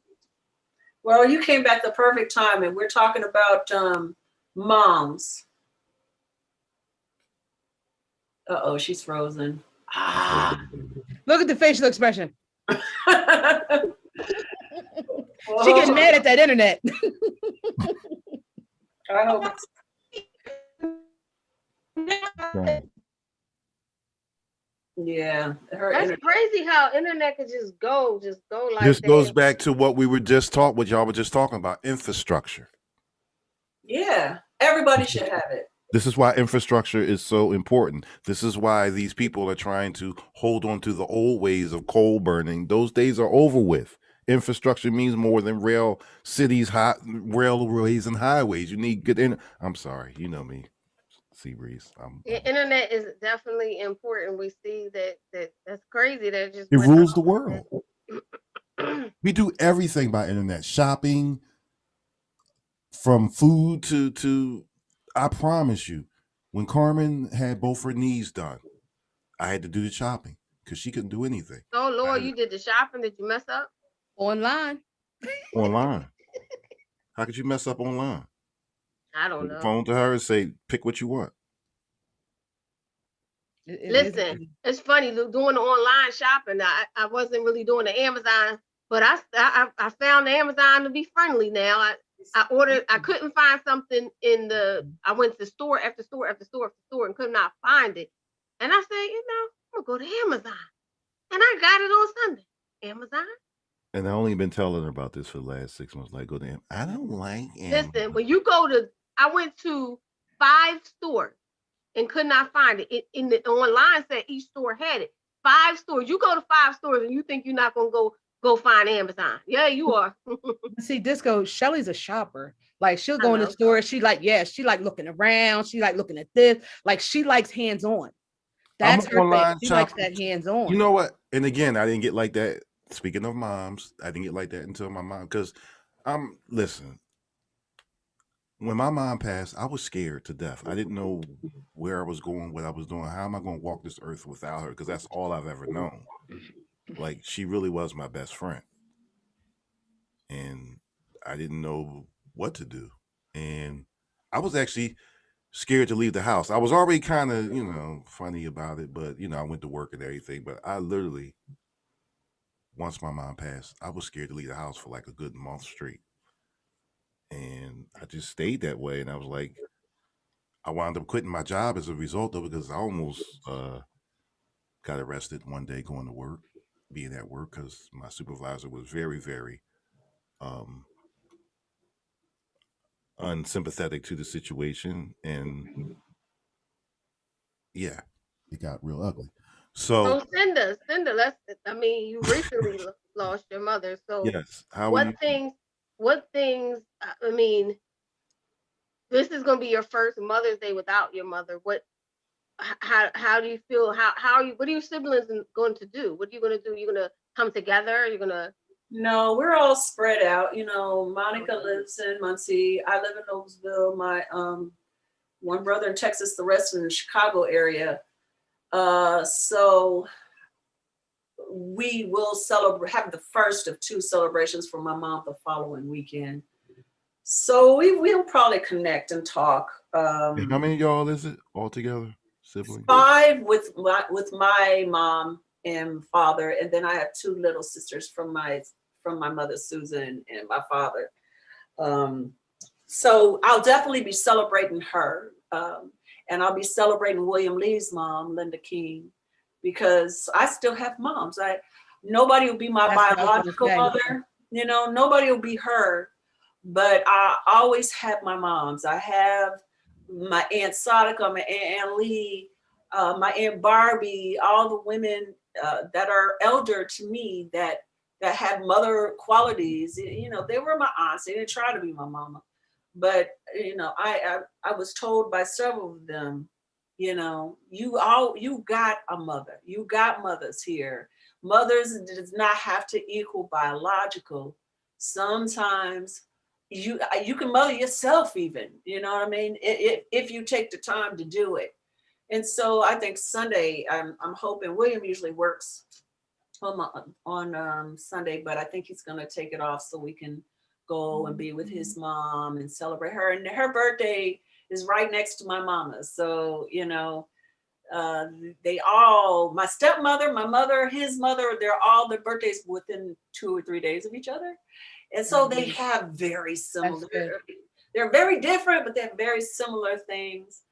Well, you came back the perfect time, and we're talking about moms. Uh-oh, she's frozen. Look at the facial expression. She getting mad at that internet. I hope. Yeah, that's crazy how internet could just go like this that. Goes back to what we were just what y'all were just talking about, infrastructure. Yeah, everybody should have it. This is why infrastructure is so important. This is why these people are trying to hold on to the old ways of coal burning. Those days are over with. Infrastructure means more than railways and highways. You need good I'm sorry, you know me, Seabreeze. Internet is definitely important. We see that's crazy. That just it rules the world. We do everything by internet. Shopping, from food to I promise you, when Carmen had both her knees done, I had to do the shopping because she couldn't do anything. Oh Lord, you did the shopping. Did you mess up? Online. How could you mess up online? I don't know. Phone to her and say, pick what you want. Listen, it's funny doing the online shopping. I wasn't really doing the Amazon, but I found the Amazon to be friendly now. I ordered. I couldn't find something I went to store after store after store after store and could not find it. And I said, I'm gonna go to Amazon, and I got it on Sunday. Amazon. And I only been telling her about this for the last 6 months. Like, go to I don't like Amazon. Listen, when you I went to 5 stores and could not find it. The online said each store had it. 5 stores. You go to 5 stores and you think you're not gonna go find Amazon. Yeah, you are. See, Disco, Shelly's a shopper. Like she'll go in the store. She like looking around. She like looking at this. Like she likes hands-on. That's her thing. She likes that hands-on. You know what? And again, I didn't get like that. Speaking of moms, I didn't get like that until my mom, because listen, when my mom passed, I was scared to death. I didn't know where I was going, what I was doing. How am I going to walk this earth without her? Because that's all I've ever known. Like, she really was my best friend. And I didn't know what to do. And I was actually scared to leave the house. I was already kind of, funny about it, but I went to work and everything. But I literally, once my mom passed, I was scared to leave the house for like a good month straight. And I just stayed that way. And I was like, I wound up quitting my job as a result of it, because I almost got arrested one day going to work, being at work, because my supervisor was very, very unsympathetic to the situation. And yeah, it got real ugly. So Cinda, you recently lost your mother. So yes, what things, this is going to be your first Mother's Day without your mother. How do you feel? What are your siblings going to do? What are you going to do? You're going to come together? You're going to? No, we're all spread out. Monica lives in Muncie. I live in Oaksville. My one brother in Texas, the rest in the Chicago area. So we will have the first of 2 celebrations for my mom the following weekend. So we'll probably connect and talk. And how many of y'all is it all together? Siblings? 5 with my mom and father, and then I have 2 little sisters from my mother Susan and my father. So I'll definitely be celebrating her, and I'll be celebrating William Lee's mom, Linda King, because I still have moms. Nobody will be my biological mother, nobody will be her, but I always have my moms. I have my Aunt Sadaka, my Aunt Lee, my Aunt Barbie, all the women that are elder to me that have mother qualities. They were my aunts. They didn't try to be my mama, but I was told by several of them, you got a mother. You got mothers here. Mothers does not have to equal biological. Sometimes you can mother yourself even, if you take the time to do it. And so I think Sunday, I'm hoping William usually works on Sunday, but I think he's going to take it off so we can go and be with his mom and celebrate her. And her birthday is right next to my mama's. So, they all, my stepmother, my mother, his mother, they're all their birthdays within 2 or 3 days of each other. And so they have very similar, they're very different, but they have very similar things.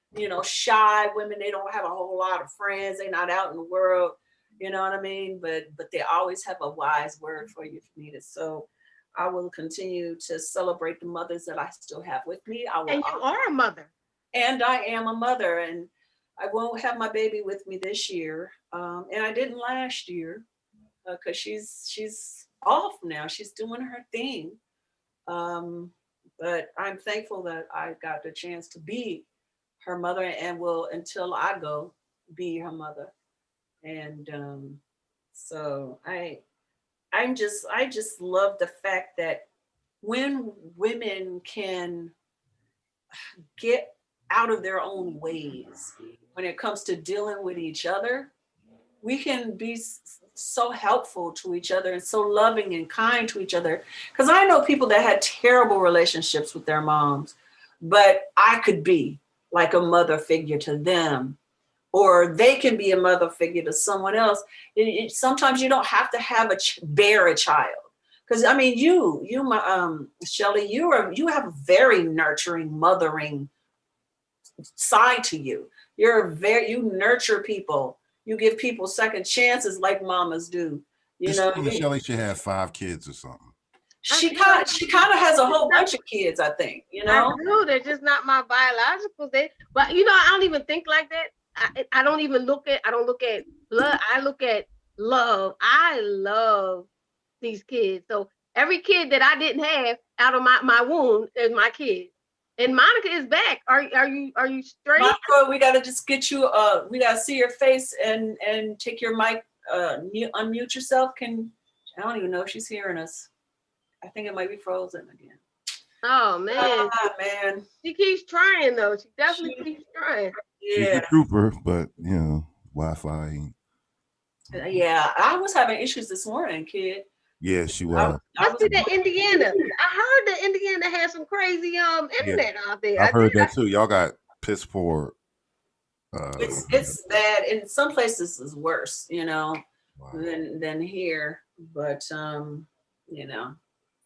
Shy women, they don't have a whole lot of friends. They're not out in the world, you know what I mean? But they always have a wise word for you if needed. So I will continue to celebrate the mothers that I still have with me. And you are a mother. And I am a mother, and I won't have my baby with me this year. And I didn't last year because she's off now. She's doing her thing. But I'm thankful that I got the chance to be her mother and will, until I go, be her mother. And so I just love the fact that when women can get out of their own ways when it comes to dealing with each other, we can be so helpful to each other and so loving and kind to each other. Because I know people that had terrible relationships with their moms, but I could be like a mother figure to them, or they can be a mother figure to someone else. Sometimes you don't have to bear a child. Because I mean, Shelly, you have a very nurturing, mothering side to you. You nurture people. You give people second chances like mamas do. Shelly should have 5 kids or something. She kind of has a whole bunch of kids, I think. I do. They're just not my biological. But I don't even think like that. I don't look at blood. I look at love. I love these kids. So every kid that I didn't have out of my womb is my kid. And Monica is back. Are you straight? Monica, we gotta just get you. We gotta see your face and take your mic. Unmute yourself. I don't even know if she's hearing us. I think it might be frozen again. Oh man, man. She keeps trying though. She definitely keeps trying. Yeah. She's a trooper, but Wi-Fi. Yeah, I was having issues this morning, kid. Yeah, she was. I see that Indiana. I heard that Indiana has some crazy internet out there. I heard that too. Y'all got piss poor. It's bad. In some places is worse, you know, than here. But you know,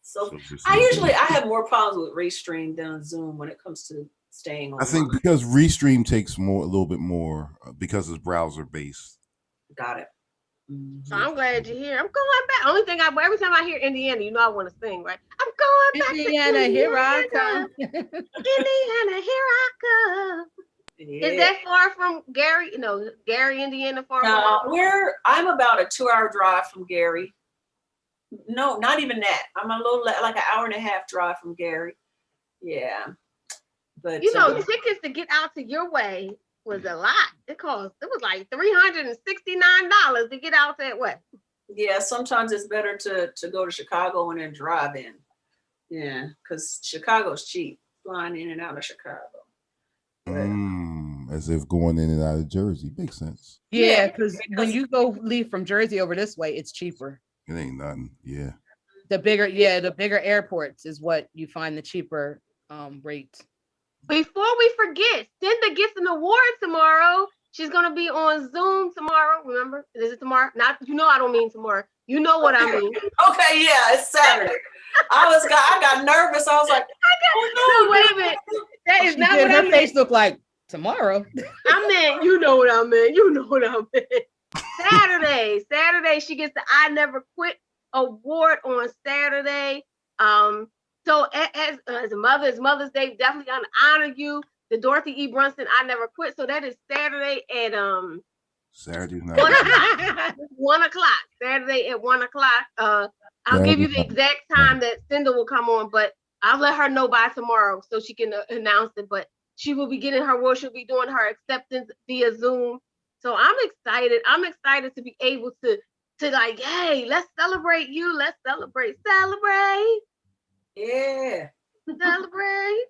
so I have more problems with Restream than Zoom when it comes to staying online. I think because Restream takes a little bit more because it's browser based. Got it. So I'm glad you're here. I'm going back. Only thing every time I hear Indiana, you know I want to sing, right? I'm going back Indiana, to Indiana. here I come. Indiana, here I come. Yeah. Is that far from Gary? No, Gary, Indiana, far from? I'm about a 2-hour drive from Gary. No, not even that. I'm a little like an hour and a half drive from Gary. Yeah. But you know, tickets to get out to your way was a lot. It was like $369 to get out that way. Yeah, sometimes it's better to go to Chicago and then drive in. Yeah, because Chicago's cheap, flying in and out of Chicago. As if going in and out of Jersey makes sense. Yeah, because when you leave from Jersey over this way, it's cheaper. It ain't nothing. Yeah. The bigger airports is what you find the cheaper rates. Before we forget, Cinda gets an award tomorrow. She's gonna be on Zoom tomorrow. Remember, is it tomorrow? Not, you know, I don't mean tomorrow. You know what I mean. Okay, yeah, it's Saturday. I got nervous. I was like, no, wait a minute. That is not what I meant. Her face looked like tomorrow. I meant, you know what I meant. You know what I meant. Saturday, she gets the I Never Quit award on Saturday. So as a mother, it's Mother's Day, definitely gonna honor you. The Dorothy E. Brunson I Never Quit. So that is Saturday at Saturday night. 1 o'clock. Saturday at 1 o'clock. I'll give you the exact time that Cinda will come on, but I'll let her know by tomorrow so she can announce it. But she will be getting her award. She'll be doing her acceptance via Zoom. So I'm excited. I'm excited to be able to like, hey, let's celebrate you. Let's celebrate. Yeah. Celebrate.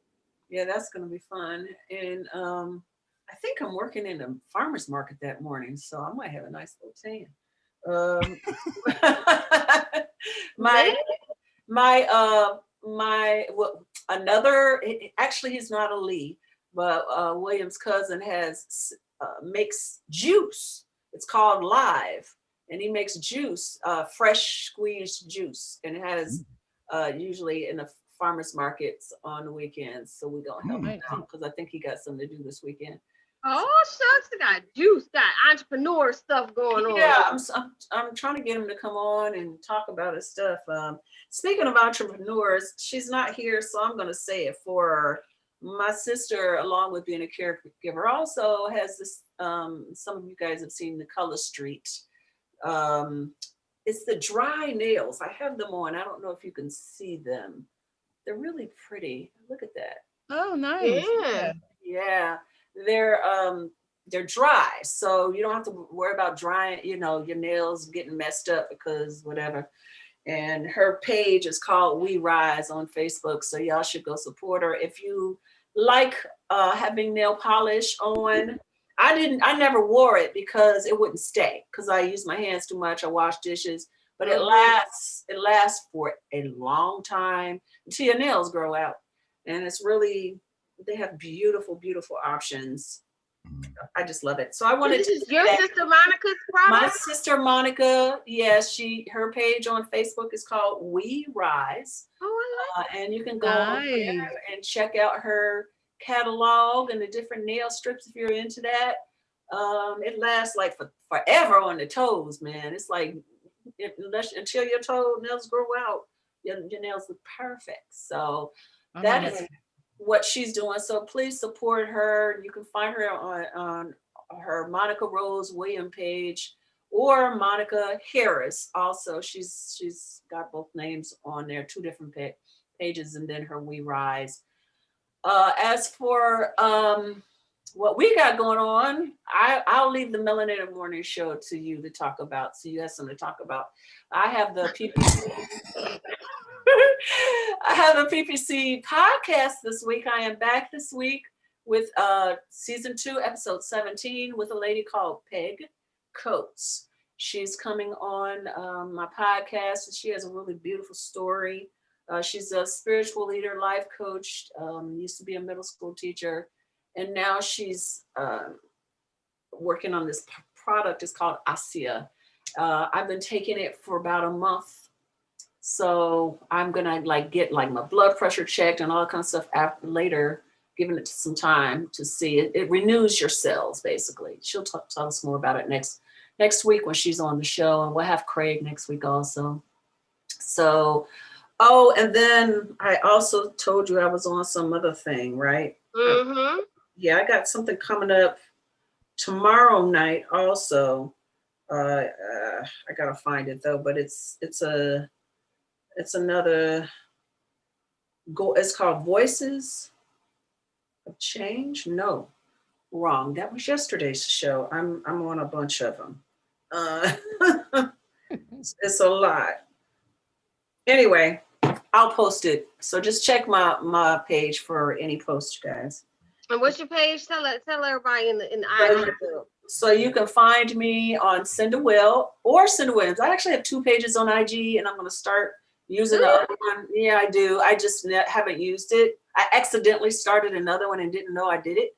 Yeah, that's gonna be fun. And I think I'm working in a farmer's market that morning, so I might have a nice little tan. Actually he's not a Lee, but William's cousin makes juice. It's called Live, and he makes juice, fresh squeezed juice, and it has usually in the farmers markets on the weekends. So we gonna help him out because I think he got something to do this weekend. Oh shucks, they got juice, got entrepreneur stuff going on. Yeah, I'm trying to get him to come on and talk about his stuff. Speaking of entrepreneurs, she's not here, so I'm gonna say it for her. My sister, along with being a caregiver, also has this. Some of you guys have seen the Color Street. It's the dry nails. I have them on. I don't know if you can see them. They're really pretty. Look at that. Oh, nice. Yeah. They're dry, so you don't have to worry about drying, your nails getting messed up because whatever. And her page is called We Rise on Facebook, so y'all should go support her. If you like having nail polish on, I never wore it because it wouldn't stay because I use my hands too much. I wash dishes, but it lasts for a long time until your nails grow out. And it's really, they have beautiful, beautiful options. I just love it. So I wanted to. Your sister Monica's product? My sister Monica, yes, her page on Facebook is called We Rise. Oh, I like and you can go on there and check out her catalog and the different nail strips if you're into that. It lasts like forever on the toes, man. It's like until your nails grow out, your nails look perfect. So that is what she's doing. So please support her. You can find her on her Monica Rose William page or Monica Harris. Also, she's got both names on there, 2 different pages, and then her We Rise. As for what we got going on, I'll leave the Melanated Morning Show to you to talk about, so you have something to talk about. I have the PPC. I have a PPC podcast this week. I am back this week with season 2, episode 17, with a lady called Peg Coates. She's coming on my podcast, and she has a really beautiful story. She's a spiritual leader, life coach, used to be a middle school teacher, and now she's working on this product. It's called Asia. I've been taking it for about a month, so I'm gonna like get like my blood pressure checked and all that kind of stuff after later, giving it some time to see it. It renews your cells basically. She'll tell us more about it next week when she's on the show, and we'll have Craig next week also. So, oh, and then I also told you I was on some other thing, right? Mm-hmm. Yeah, I got something coming up tomorrow night also. I gotta find it though, but it's another it's called Voices of Change. No, wrong. That was yesterday's show. I'm on a bunch of them. It's a lot. Anyway, I'll post it. So just check my page for any posts, guys. And what's your page? Tell everybody in the IG. So you can find me on Cinda Will or Cinda Williams. I actually have 2 pages on IG, and I'm going to start using the other one. Yeah, I do. I just haven't used it. I accidentally started another one and didn't know I did it.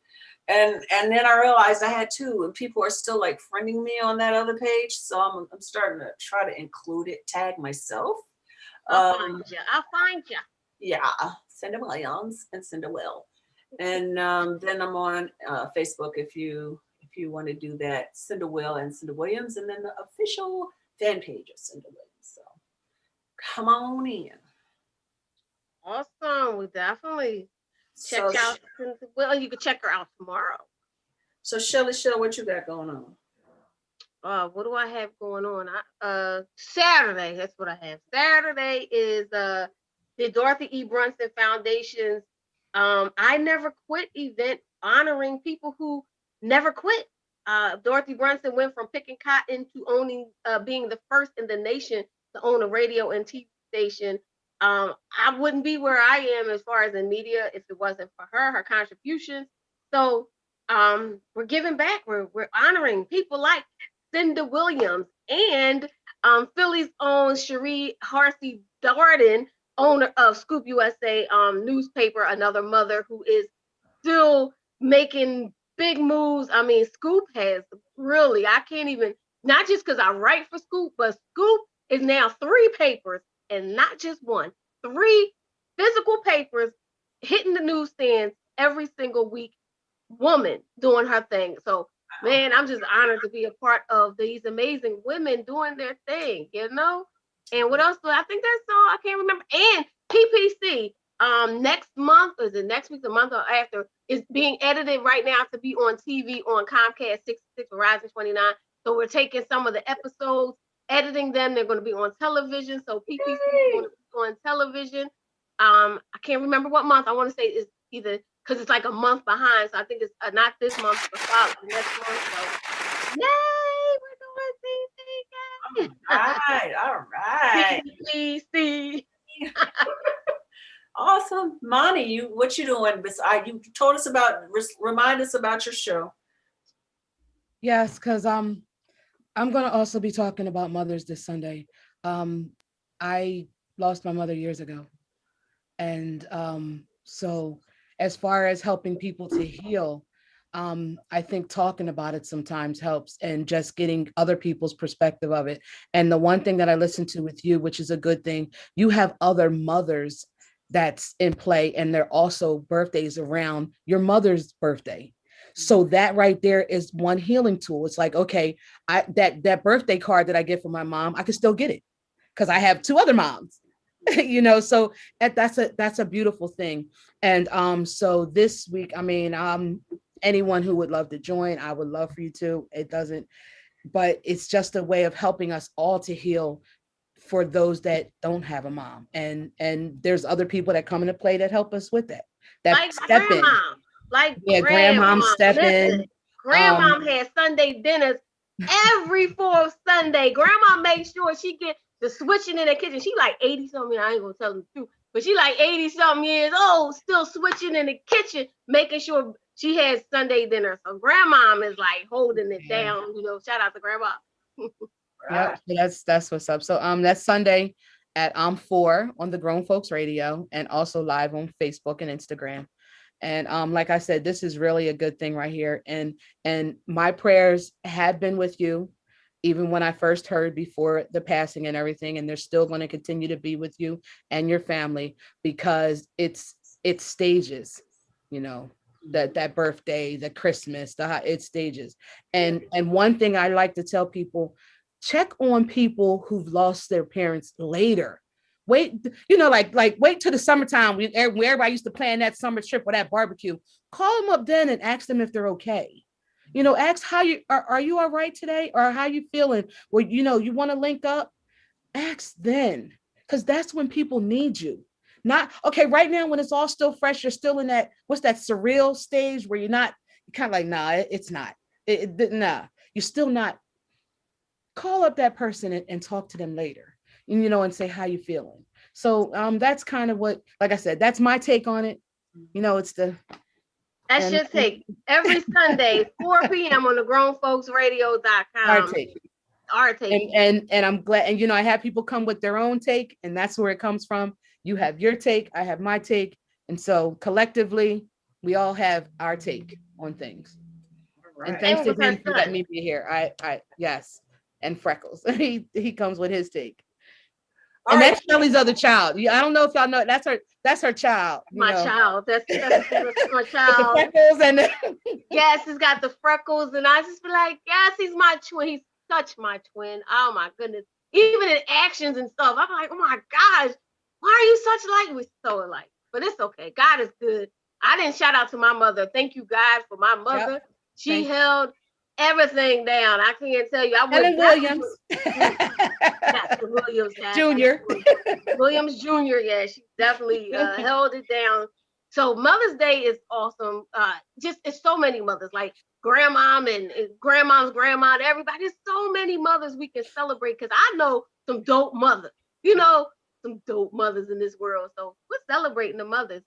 And then I realized I had 2, and people are still like friending me on that other page. So I'm starting to try to include it, tag myself. I'll find you. Yeah, Cinda Williams and Cinda Will. And then I'm on Facebook if you want to do that, Cinda Will and Cinda Williams, and then the official fan page of Cinda Williams. So come on in. Awesome. We definitely check out Cinda Will. You can check her out tomorrow. So Shelly, what you got going on? What do I have going on? Saturday, that's what I have. Saturday is the Dorothy E. Brunson Foundation's I Never Quit event, honoring people who never quit. Dorothy Brunson went from picking cotton to owning, being the first in the nation to own a radio and TV station. I wouldn't be where I am as far as in media if it wasn't for her contributions. So we're giving back. We're honoring people like Cinda Williams and Philly's own Cherie Harsey Darden, owner of Scoop USA newspaper, another mother who is still making big moves. I mean, Scoop has really, I can't even, not just because I write for Scoop, but Scoop is now 3 papers and not just 1, 3 physical papers hitting the newsstands every single week. Woman doing her thing. So, man, I'm just honored to be a part of these amazing women doing their thing, you know? And what else? I think that's all. I can't remember. And PPC, next month, or is it next week, the month or after, is being edited right now to be on TV on Comcast 66 Verizon 29. So we're taking some of the episodes, editing them. They're going to be on television. So PPC is going to be on television. I can't remember what month. I want to say it's either, because it's like a month behind. So I think it's not this month, but next month. So yay, we're doing TV. All right. PPC. Awesome. Monty, what you doing? You told us remind us about your show. Yes, because I'm going to also be talking about mothers this Sunday. I lost my mother years ago. And so as far as helping people to heal, I think talking about it sometimes helps, and just getting other people's perspective of it. And the one thing that I listened to with you, which is a good thing, you have other mothers that's in play, and they're also birthdays around your mother's birthday. So that right there is one healing tool. It's like, okay, that birthday card that I get from my mom, I can still get it because I have 2 other moms. You know, so that's a beautiful thing. And so this week, I mean, anyone who would love to join, I would love for you to. But it's just a way of helping us all to heal for those that don't have a mom. And there's other people that come into play that help us with that. That like step grandma, in. like grandmom step in. Grandmom had Sunday dinners every 4th Sunday. Grandma made sure she get the switching in the kitchen. She like 80 something. I ain't gonna tell them the truth, but she like 80 something years old, still switching in the kitchen, making sure she has Sunday dinner. So grandmom is like holding it down. You know, shout out to grandma. Yeah, that's what's up. So that's Sunday at 4 on the Grown Folks Radio, and also live on Facebook and Instagram. And like I said, this is really a good thing right here. And my prayers have been with you, even when I first heard before the passing and everything, and they're still going to continue to be with you and your family, because it's stages, you know, that birthday, the Christmas, it's stages. And one thing I like to tell people, check on people who've lost their parents later. Wait, you know, like wait till the summertime where everybody used to plan that summer trip or that barbecue. Call them up then and ask them if they're okay. You know, ask how you are you all right today, or how you feeling? Well, you know, you want to link up? Ask then, because that's when people need you. Not okay right now when it's all still fresh. You're still in that, what's that surreal stage where you're kind of like, nah, it's not. Nah, you're still not. Call up that person and talk to them later, you know, and say how you feeling. So that's kind of what, like I said, that's my take on it. You know, it's the. That's your take. Every Sunday, 4 p.m. on the grownfolksradio.com. Our take. And I'm glad, and you know, I have people come with their own take, and that's where it comes from. You have your take, I have my take, and so collectively, we all have our take on things. Right. And thanks to him for letting me be here. I yes, and Freckles, he comes with his take. All and right. That's Shelly's other child. I don't know if y'all know, that's her child. My child. That's my child. The freckles and yes, he's got the freckles, and I just be like, yes, he's my twin. He's such my twin. Oh my goodness. Even in actions and stuff, I'm like, oh my gosh, why are you such alike? We're so alike. But it's okay. God is good. I didn't shout out to my mother. Thank you, God, for my mother. Yep. She held everything down. I can't tell you. Helen Williams. Williams Junior. Williams Jr. Yeah, she definitely held it down. So Mother's Day is awesome. Just it's so many mothers, like grandmom and grandmom's grandma, and everybody. There's so many mothers we can celebrate, because I know some dope mothers. You know, some dope mothers in this world. So we're celebrating the mothers.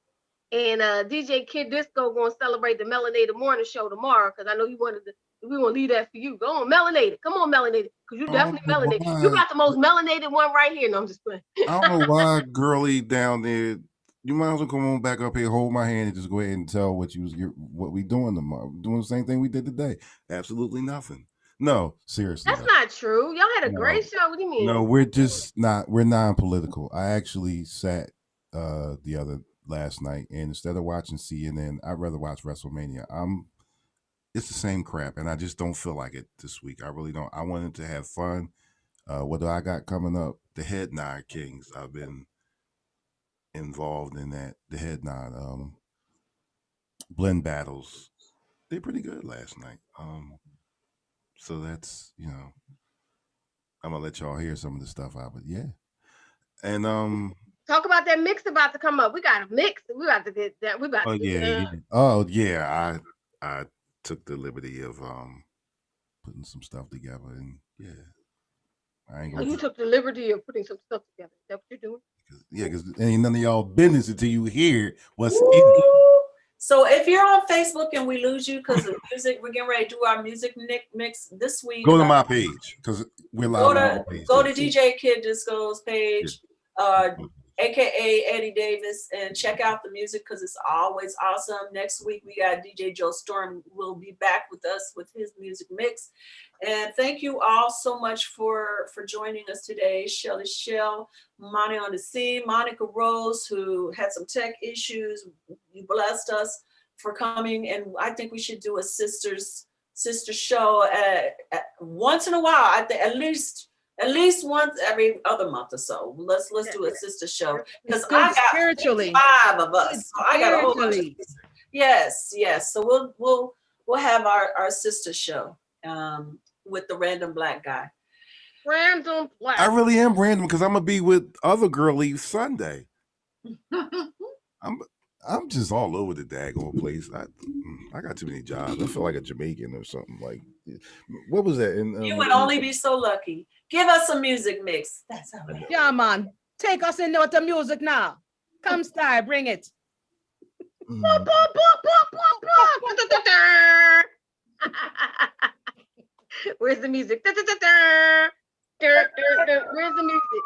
And DJ Kid Disco going to celebrate the Melanated Morning Show tomorrow, because I know we want to leave that for you. Go on, Melanated. Come on, Melanated, because you definitely melanated. Why? You got the most melanated one right here. No, I'm just playing. I don't know why, girly down there. You might as well come on back up here, hold my hand, and just go ahead and tell what we doing tomorrow. We're doing the same thing we did today. Absolutely nothing. No, seriously. That's not true. Y'all had a great show. What do you mean? No, we're non-political. I actually sat last night, and instead of watching CNN, I'd rather watch WrestleMania. It's the same crap, and I just don't feel like it this week. I really don't. I wanted to have fun. What do I got coming up? The Head Nod Kings. I've been involved in that. The Head Nod blend battles. They're pretty good last night. So that's, you know, I'm gonna let y'all hear some of the stuff out, but yeah. And talk about that mix about to come up. We got a mix. We about to get that. We about to get that. Oh yeah. I took the liberty of putting some stuff together, and yeah. I ain't gonna you took the liberty of putting some stuff together. Is that what you're doing? Yeah, because ain't none of y'all business until you hear what's in it. So if you're on Facebook and we lose you because of music, we're getting ready to do our music mix this week. Go to my page, because we're live. Go to DJ Kid Disco's page, aka Eddie Davis, and check out the music, because it's always awesome. Next week we got DJ Joe Storm will be back with us with his music mix. And thank you all so much for joining us today. Shelly Shell, Monty on the Scene, Monica Rose, who had some tech issues. You blessed us for coming, and I think we should do a sister show at once in a while. I think at least once every other month or so. Let's do a sister show, because I got spiritually 5 of us. So I got a whole bunch of yes. So we'll have our sister show with the random black guy. Random black. I really am random, because I'm gonna be with other girlie Sunday. I'm just all over the daggone place. I got too many jobs. I feel like a Jamaican or something. Like, what was that? You would only be so lucky. Give us some music mix. That's how it is. Yeah, man. Take us into the music now. Come, Star, bring it. Where's the music? Where's the music?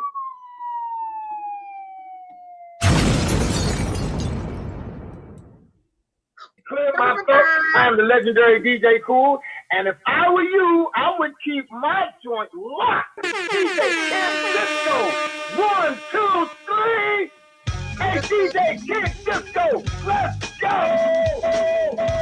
clear my throat. I am the legendary DJ Cool. And if I were you, I would keep my joint locked. DJ Kid Disco. 1, 2, 3. Hey, DJ Kid Disco. Let's go.